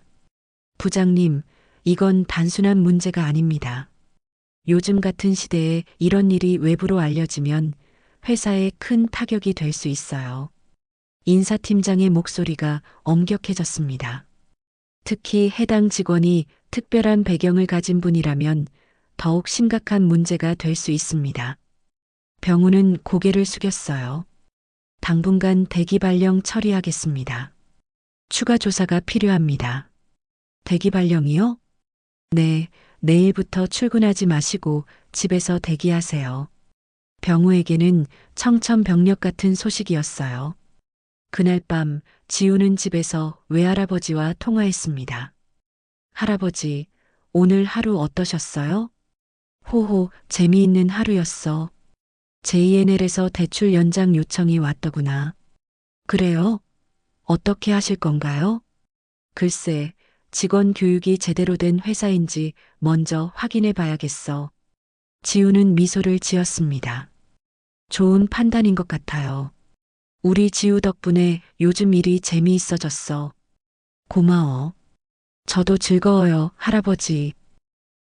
S1: 부장님, 이건 단순한 문제가 아닙니다. 요즘 같은 시대에 이런 일이 외부로 알려지면 회사에 큰 타격이 될 수 있어요. 인사팀장의 목소리가 엄격해졌습니다. 특히 해당 직원이 특별한 배경을 가진 분이라면 더욱 심각한 문제가 될 수 있습니다. 병우는 고개를 숙였어요. 당분간 대기 발령 처리하겠습니다. 추가 조사가 필요합니다. 대기 발령이요? 네, 내일부터 출근하지 마시고 집에서 대기하세요. 병우에게는 청천벽력 같은 소식이었어요. 그날 밤 지우는 집에서 외할아버지와 통화했습니다. 할아버지, 오늘 하루 어떠셨어요? 호호, 재미있는 하루였어. JNL에서 대출 연장 요청이 왔더구나. 그래요? 어떻게 하실 건가요? 글쎄, 직원 교육이 제대로 된 회사인지 먼저 확인해 봐야겠어. 지우는 미소를 지었습니다. 좋은 판단인 것 같아요. 우리 지우 덕분에 요즘 일이 재미있어졌어. 고마워. 저도 즐거워요, 할아버지.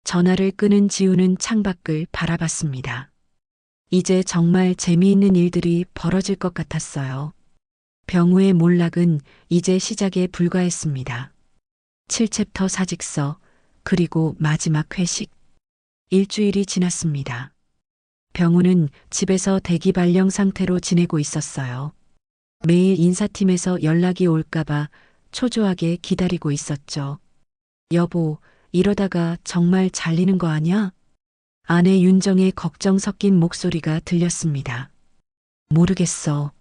S1: 전화를 끊은 지우는 창밖을 바라봤습니다. 이제 정말 재미있는 일들이 벌어질 것 같았어요. 병우의 몰락은 이제 시작에 불과했습니다. 7챕터 사직서, 그리고 마지막 회식. 일주일이 지났습니다. 병우는 집에서 대기 발령 상태로 지내고 있었어요. 매일 인사팀에서 연락이 올까봐 초조하게 기다리고 있었죠. 여보, 이러다가 정말 잘리는 거 아냐? 아내 윤정의 걱정 섞인 목소리가 들렸습니다. 모르겠어.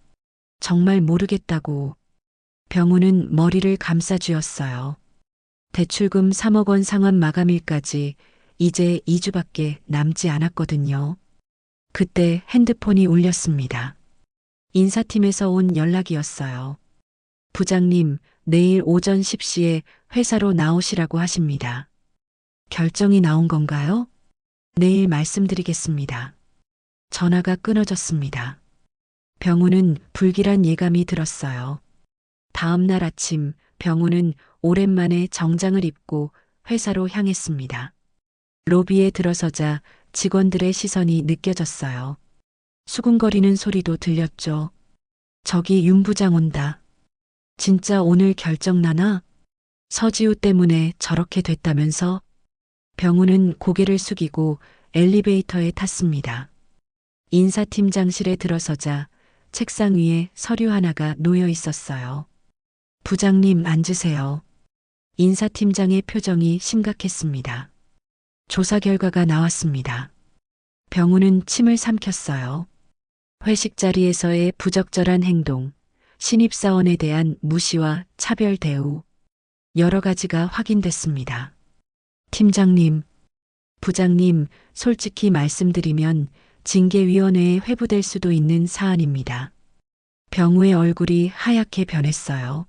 S1: 정말 모르겠다고. 병우는 머리를 감싸쥐었어요. 대출금 3억 원 상환 마감일까지 이제 2주밖에 남지 않았거든요. 그때 핸드폰이 울렸습니다. 인사팀에서 온 연락이었어요. 부장님, 내일 오전 10시에 회사로 나오시라고 하십니다. 결정이 나온 건가요? 내일 말씀드리겠습니다. 전화가 끊어졌습니다. 병우는 불길한 예감이 들었어요. 다음 날 아침 병우는 오랜만에 정장을 입고 회사로 향했습니다. 로비에 들어서자 직원들의 시선이 느껴졌어요. 수군거리는 소리도 들렸죠. 저기 윤 부장 온다. 진짜 오늘 결정 나나? 서지우 때문에 저렇게 됐다면서? 병우는 고개를 숙이고 엘리베이터에 탔습니다. 인사팀장실에 들어서자 책상 위에 서류 하나가 놓여 있었어요. 부장님 앉으세요. 인사팀장의 표정이 심각했습니다. 조사 결과가 나왔습니다. 병우는 침을 삼켰어요. 회식 자리에서의 부적절한 행동, 신입사원에 대한 무시와 차별 대우, 여러 가지가 확인됐습니다. 팀장님, 부장님, 솔직히 말씀드리면 징계위원회에 회부될 수도 있는 사안입니다. 병우의 얼굴이 하얗게 변했어요.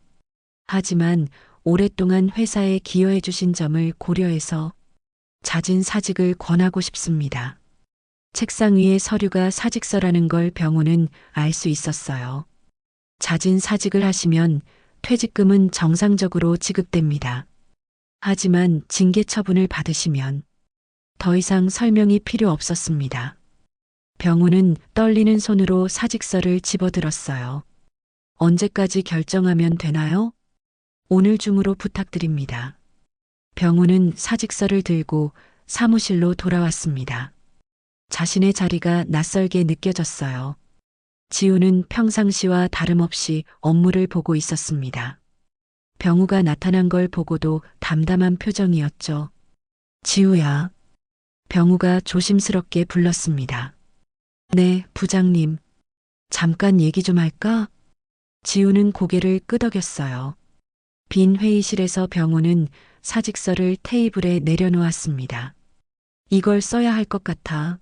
S1: 하지만 오랫동안 회사에 기여해 주신 점을 고려해서 잦은 사직을 권하고 싶습니다. 책상 위에 서류가 사직서라는 걸 병우는 알 수 있었어요. 잦은 사직을 하시면 퇴직금은 정상적으로 지급됩니다. 하지만 징계 처분을 받으시면 더 이상 설명이 필요 없었습니다. 병우는 떨리는 손으로 사직서를 집어들었어요. 언제까지 결정하면 되나요? 오늘 중으로 부탁드립니다. 병우는 사직서를 들고 사무실로 돌아왔습니다. 자신의 자리가 낯설게 느껴졌어요. 지우는 평상시와 다름없이 업무를 보고 있었습니다. 병우가 나타난 걸 보고도 담담한 표정이었죠. 지우야. 병우가 조심스럽게 불렀습니다. 네, 부장님. 잠깐 얘기 좀 할까? 지우는 고개를 끄덕였어요. 빈 회의실에서 병우는 사직서를 테이블에 내려놓았습니다. 이걸 써야 할 것 같아.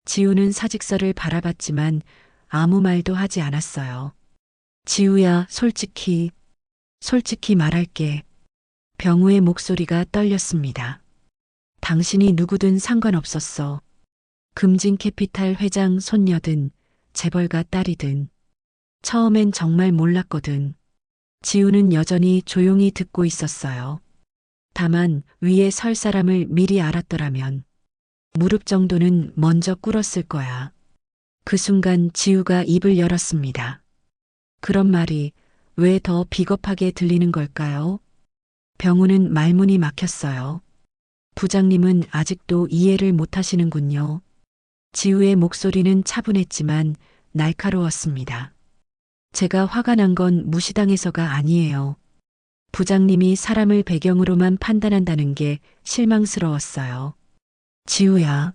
S1: 지우는 사직서를 바라봤지만 아무 말도 하지 않았어요. 지우야, 솔직히 말할게. 병우의 목소리가 떨렸습니다. 당신이 누구든 상관없었어. 금진 캐피탈 회장 손녀든 재벌가 딸이든. 처음엔 정말 몰랐거든. 지우는 여전히 조용히 듣고 있었어요. 다만 위에 설 사람을 미리 알았더라면 무릎 정도는 먼저 꿇었을 거야. 그 순간 지우가 입을 열었습니다. 그런 말이 왜 더 비겁하게 들리는 걸까요? 병우는 말문이 막혔어요. 부장님은 아직도 이해를 못 하시는군요. 지우의 목소리는 차분했지만 날카로웠습니다. 제가 화가 난 건 무시당해서가 아니에요. 부장님이 사람을 배경으로만 판단한다는 게 실망스러웠어요. 지우야,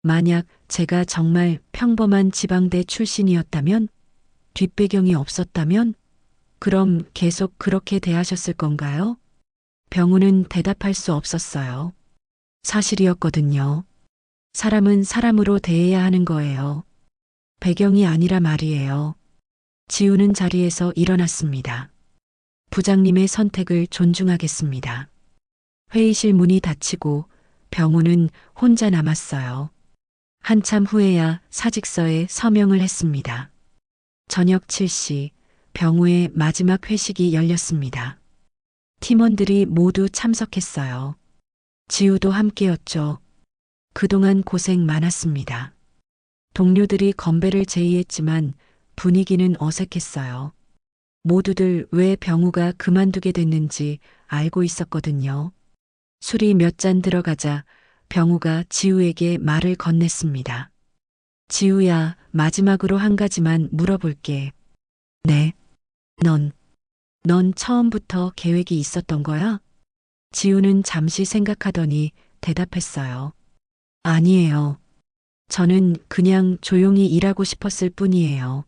S1: 만약 제가 정말 평범한 지방대 출신이었다면, 뒷배경이 없었다면, 그럼 계속 그렇게 대하셨을 건가요? 병우는 대답할 수 없었어요. 사실이었거든요. 사람은 사람으로 대해야 하는 거예요. 배경이 아니라 말이에요. 지우는 자리에서 일어났습니다. 부장님의 선택을 존중하겠습니다. 회의실 문이 닫히고 병우는 혼자 남았어요. 한참 후에야 사직서에 서명을 했습니다. 저녁 7시 병우의 마지막 회식이 열렸습니다. 팀원들이 모두 참석했어요. 지우도 함께였죠. 그동안 고생 많았습니다. 동료들이 건배를 제의했지만 분위기는 어색했어요. 모두들 왜 병우가 그만두게 됐는지 알고 있었거든요. 술이 몇 잔 들어가자 병우가 지우에게 말을 건넸습니다. 지우야, 마지막으로 한 가지만 물어볼게. 네. 넌 처음부터 계획이 있었던 거야? 지우는 잠시 생각하더니 대답했어요. 아니에요. 저는 그냥 조용히 일하고 싶었을 뿐이에요.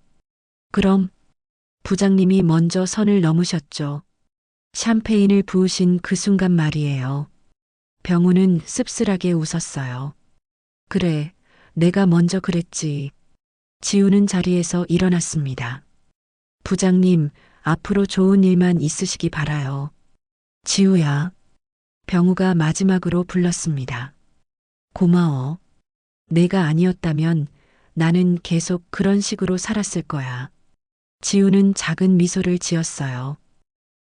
S1: 그럼 부장님이 먼저 선을 넘으셨죠. 샴페인을 부으신 그 순간 말이에요. 병우는 씁쓸하게 웃었어요. 그래, 내가 먼저 그랬지. 지우는 자리에서 일어났습니다. 부장님, 앞으로 좋은 일만 있으시기 바라요. 지우야. 병우가 마지막으로 불렀습니다. 고마워. 내가 아니었다면 나는 계속 그런 식으로 살았을 거야. 지우는 작은 미소를 지었어요.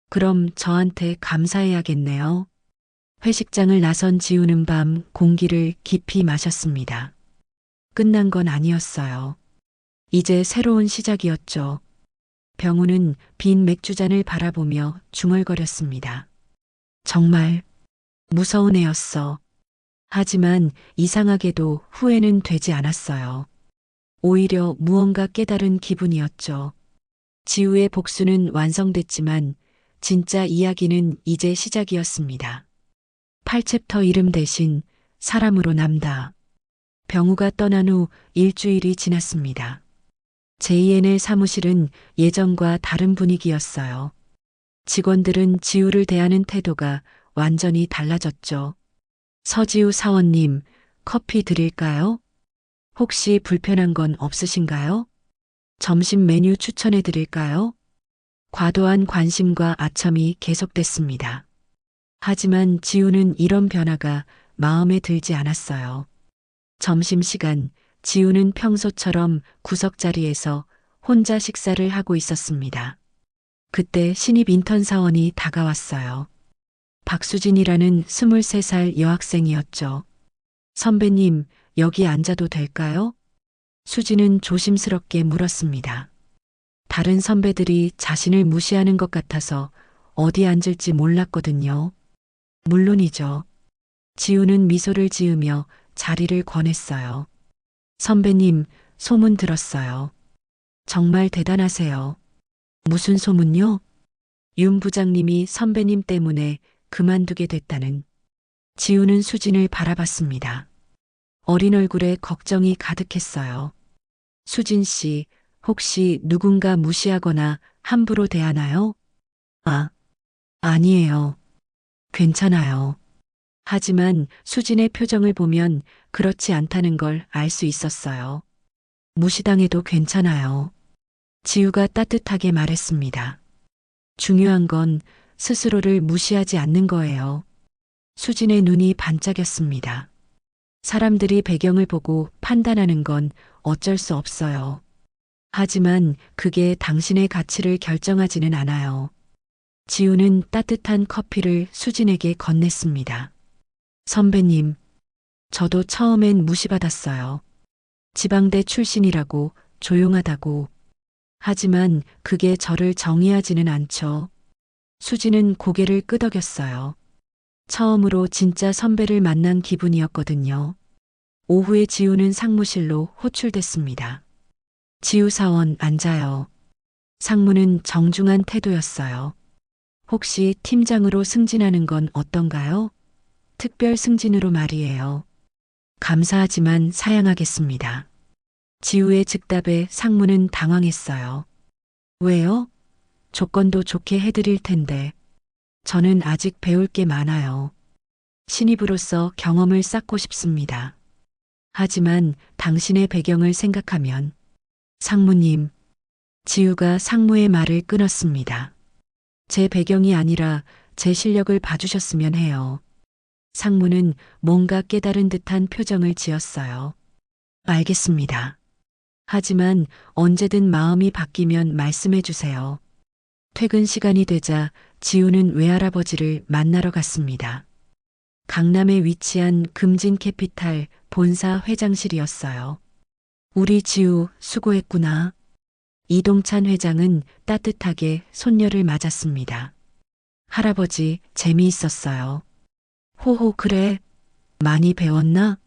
S1: 그럼 저한테 감사해야겠네요. 회식장을 나선 지우는 밤 공기를 깊이 마셨습니다. 끝난 건 아니었어요. 이제 새로운 시작이었죠. 병우는 빈 맥주잔을 바라보며 중얼거렸습니다. 정말 무서운 애였어. 하지만 이상하게도 후회는 되지 않았어요. 오히려 무언가 깨달은 기분이었죠. 지우의 복수는 완성됐지만 진짜 이야기는 이제 시작이었습니다. 8챕터 이름 대신 사람으로 남다. 병우가 떠난 후 일주일이 지났습니다. JNL 사무실은 예전과 다른 분위기였어요. 직원들은 지우를 대하는 태도가 완전히 달라졌죠. 서지우 사원님, 커피 드릴까요? 혹시 불편한 건 없으신가요? 점심 메뉴 추천해 드릴까요? 과도한 관심과 아첨이 계속됐습니다. 하지만 지우는 이런 변화가 마음에 들지 않았어요. 점심시간, 지우는 평소처럼 구석자리에서 혼자 식사를 하고 있었습니다. 그때 신입 인턴 사원이 다가왔어요. 박수진이라는 23살 여학생이었죠. 선배님, 여기 앉아도 될까요? 수진은 조심스럽게 물었습니다. 다른 선배들이 자신을 무시하는 것 같아서 어디 앉을지 몰랐거든요. 물론이죠. 지우는 미소를 지으며 자리를 권했어요. 선배님, 소문 들었어요. 정말 대단하세요. 무슨 소문요? 윤 부장님이 선배님 때문에 그만두게 됐다는. 지우는 수진을 바라봤습니다. 어린 얼굴에 걱정이 가득했어요. 수진 씨, 혹시 누군가 무시하거나 함부로 대하나요? 아니에요. 괜찮아요. 하지만 수진의 표정을 보면 그렇지 않다는 걸 알 수 있었어요. 무시당해도 괜찮아요. 지우가 따뜻하게 말했습니다. 중요한 건 스스로를 무시하지 않는 거예요. 수진의 눈이 반짝였습니다. 사람들이 배경을 보고 판단하는 건 어쩔 수 없어요. 하지만 그게 당신의 가치를 결정하지는 않아요. 지우는 따뜻한 커피를 수진에게 건넸습니다. 선배님, 저도 처음엔 무시받았어요. 지방대 출신이라고, 조용하다고. 하지만 그게 저를 정의하지는 않죠. 수진은 고개를 끄덕였어요. 처음으로 진짜 선배를 만난 기분이었거든요. 오후에 지우는 상무실로 호출됐습니다. 지우 사원 앉아요. 상무는 정중한 태도였어요. 혹시 팀장으로 승진하는 건 어떤가요? 특별 승진으로 말이에요. 감사하지만 사양하겠습니다. 지우의 즉답에 상무는 당황했어요. 왜요? 조건도 좋게 해드릴 텐데. 저는 아직 배울 게 많아요. 신입으로서 경험을 쌓고 싶습니다. 하지만 당신의 배경을 생각하면 상무님, 지우가 상무의 말을 끊었습니다. 제 배경이 아니라 제 실력을 봐주셨으면 해요. 상무는 뭔가 깨달은 듯한 표정을 지었어요. 알겠습니다. 하지만 언제든 마음이 바뀌면 말씀해 주세요. 퇴근 시간이 되자 지우는 외할아버지를 만나러 갔습니다. 강남에 위치한 금진캐피탈 본사 회장실이었어요. 우리 지우 수고했구나. 이동찬 회장은 따뜻하게 손녀를 맞았습니다. 할아버지 재미있었어요. 호호 그래. 많이 배웠나?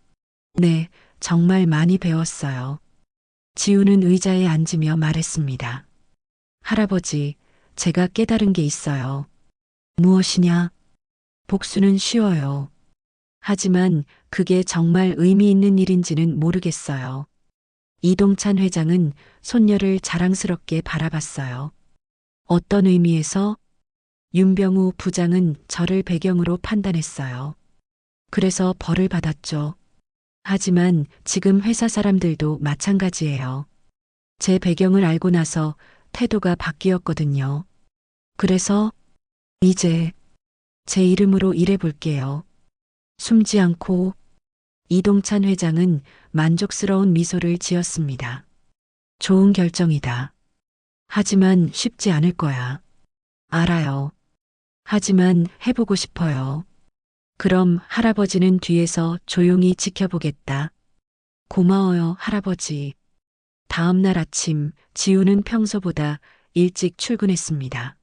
S1: 네, 정말 많이 배웠어요. 지우는 의자에 앉으며 말했습니다. 할아버지, 제가 깨달은 게 있어요. 무엇이냐? 복수는 쉬워요. 하지만 그게 정말 의미 있는 일인지는 모르겠어요. 이동찬 회장은 손녀를 자랑스럽게 바라봤어요. 어떤 의미에서? 윤병우 부장은 저를 배경으로 판단했어요. 그래서 벌을 받았죠. 하지만 지금 회사 사람들도 마찬가지예요. 제 배경을 알고 나서 태도가 바뀌었거든요. 그래서 이제 제 이름으로 일해볼게요. 숨지 않고 이동찬 회장은 만족스러운 미소를 지었습니다. 좋은 결정이다. 하지만 쉽지 않을 거야. 알아요. 하지만 해보고 싶어요. 그럼 할아버지는 뒤에서 조용히 지켜보겠다. 고마워요, 할아버지. 다음 날 아침, 지우는 평소보다 일찍 출근했습니다.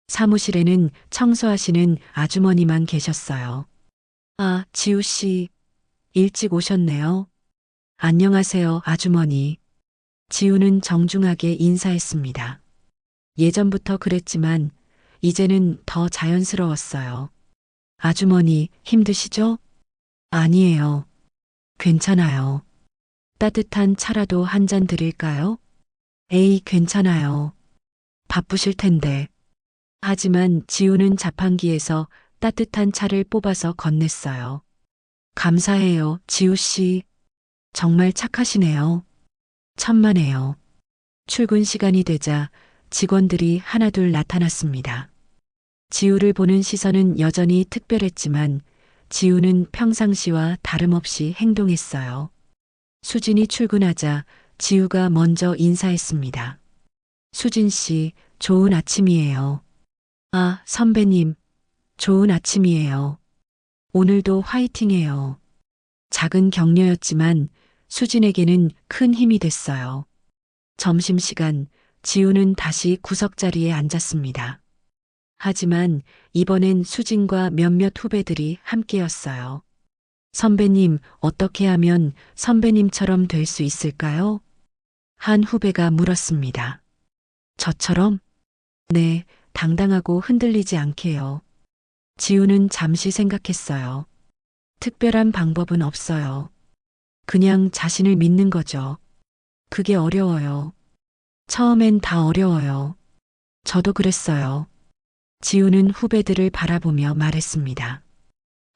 S1: 사무실에는 청소하시는 아주머니만 계셨어요. 아, 지우 씨. 일찍 오셨네요. 안녕하세요, 아주머니. 지우는 정중하게 인사했습니다. 예전부터 그랬지만 이제는 더 자연스러웠어요. 아주머니, 힘드시죠? 아니에요. 괜찮아요. 따뜻한 차라도 한 잔 드릴까요? 에이, 괜찮아요. 바쁘실 텐데. 하지만 지우는 자판기에서 따뜻한 차를 뽑아서 건넸어요. 감사해요, 지우 씨. 정말 착하시네요. 천만에요. 출근 시간이 되자 직원들이 하나둘 나타났습니다. 지우를 보는 시선은 여전히 특별했지만 지우는 평상시와 다름없이 행동했어요. 수진이 출근하자 지우가 먼저 인사했습니다. 수진 씨, 좋은 아침이에요. 아, 선배님, 좋은 아침이에요. 오늘도 화이팅해요. 작은 격려였지만 수진에게는 큰 힘이 됐어요. 점심시간, 지우는 다시 구석자리에 앉았습니다. 하지만 이번엔 수진과 몇몇 후배들이 함께였어요. 선배님, 어떻게 하면 선배님처럼 될 수 있을까요? 한 후배가 물었습니다. 저처럼? 네, 당당하고 흔들리지 않게요. 지우는 잠시 생각했어요. 특별한 방법은 없어요. 그냥 자신을 믿는 거죠. 그게 어려워요. 처음엔 다 어려워요. 저도 그랬어요. 지우는 후배들을 바라보며 말했습니다.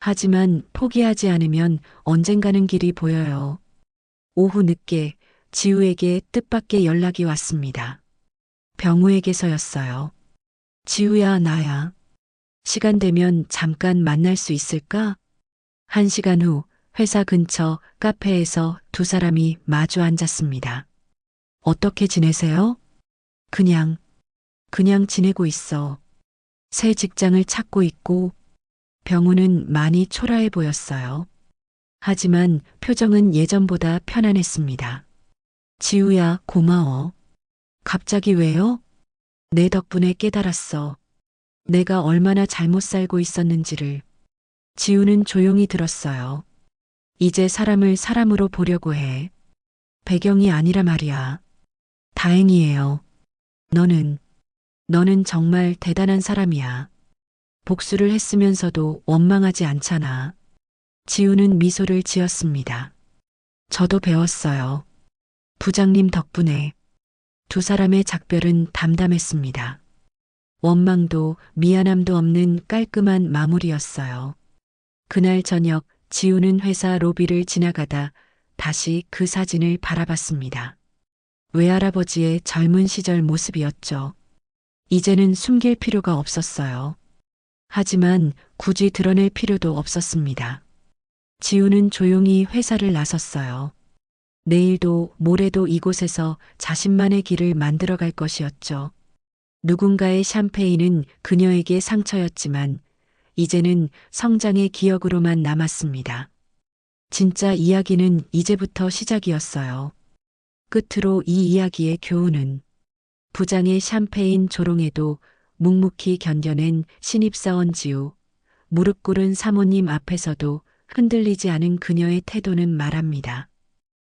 S1: 하지만 포기하지 않으면 언젠가는 길이 보여요. 오후 늦게 지우에게 뜻밖의 연락이 왔습니다. 병우에게서였어요. 지우야, 나야. 시간 되면 잠깐 만날 수 있을까? 1시간 후 회사 근처 카페에서 두 사람이 마주 앉았습니다. 어떻게 지내세요? 그냥 지내고 있어. 새 직장을 찾고 있고. 병우는 많이 초라해 보였어요. 하지만 표정은 예전보다 편안했습니다. 지우야, 고마워. 갑자기 왜요? 내 덕분에 깨달았어. 내가 얼마나 잘못 살고 있었는지를. 지우는 조용히 들었어요. 이제 사람을 사람으로 보려고 해. 배경이 아니라 말이야. 다행이에요. 너는 정말 대단한 사람이야. 복수를 했으면서도 원망하지 않잖아. 지우는 미소를 지었습니다. 저도 배웠어요. 부장님 덕분에. 두 사람의 작별은 담담했습니다. 원망도 미안함도 없는 깔끔한 마무리였어요. 그날 저녁 지우는 회사 로비를 지나가다 다시 그 사진을 바라봤습니다. 외할아버지의 젊은 시절 모습이었죠. 이제는 숨길 필요가 없었어요. 하지만 굳이 드러낼 필요도 없었습니다. 지우는 조용히 회사를 나섰어요. 내일도 모레도 이곳에서 자신만의 길을 만들어갈 것이었죠. 누군가의 샴페인은 그녀에게 상처였지만 이제는 성장의 기억으로만 남았습니다. 진짜 이야기는 이제부터 시작이었어요. 끝으로 이 이야기의 교훈은 부장의 샴페인 조롱에도 묵묵히 견뎌낸 신입사원 지우, 무릎 꿇은 사모님 앞에서도 흔들리지 않은 그녀의 태도는 말합니다.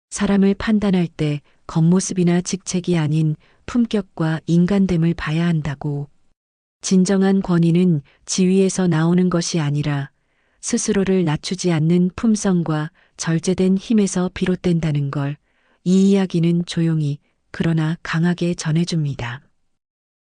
S1: 사람을 판단할 때 겉모습이나 직책이 아닌 품격과 인간됨을 봐야 한다고. 진정한 권위는 지위에서 나오는 것이 아니라 스스로를 낮추지 않는 품성과 절제된 힘에서 비롯된다는 걸 이 이야기는 조용히 그러나 강하게 전해줍니다.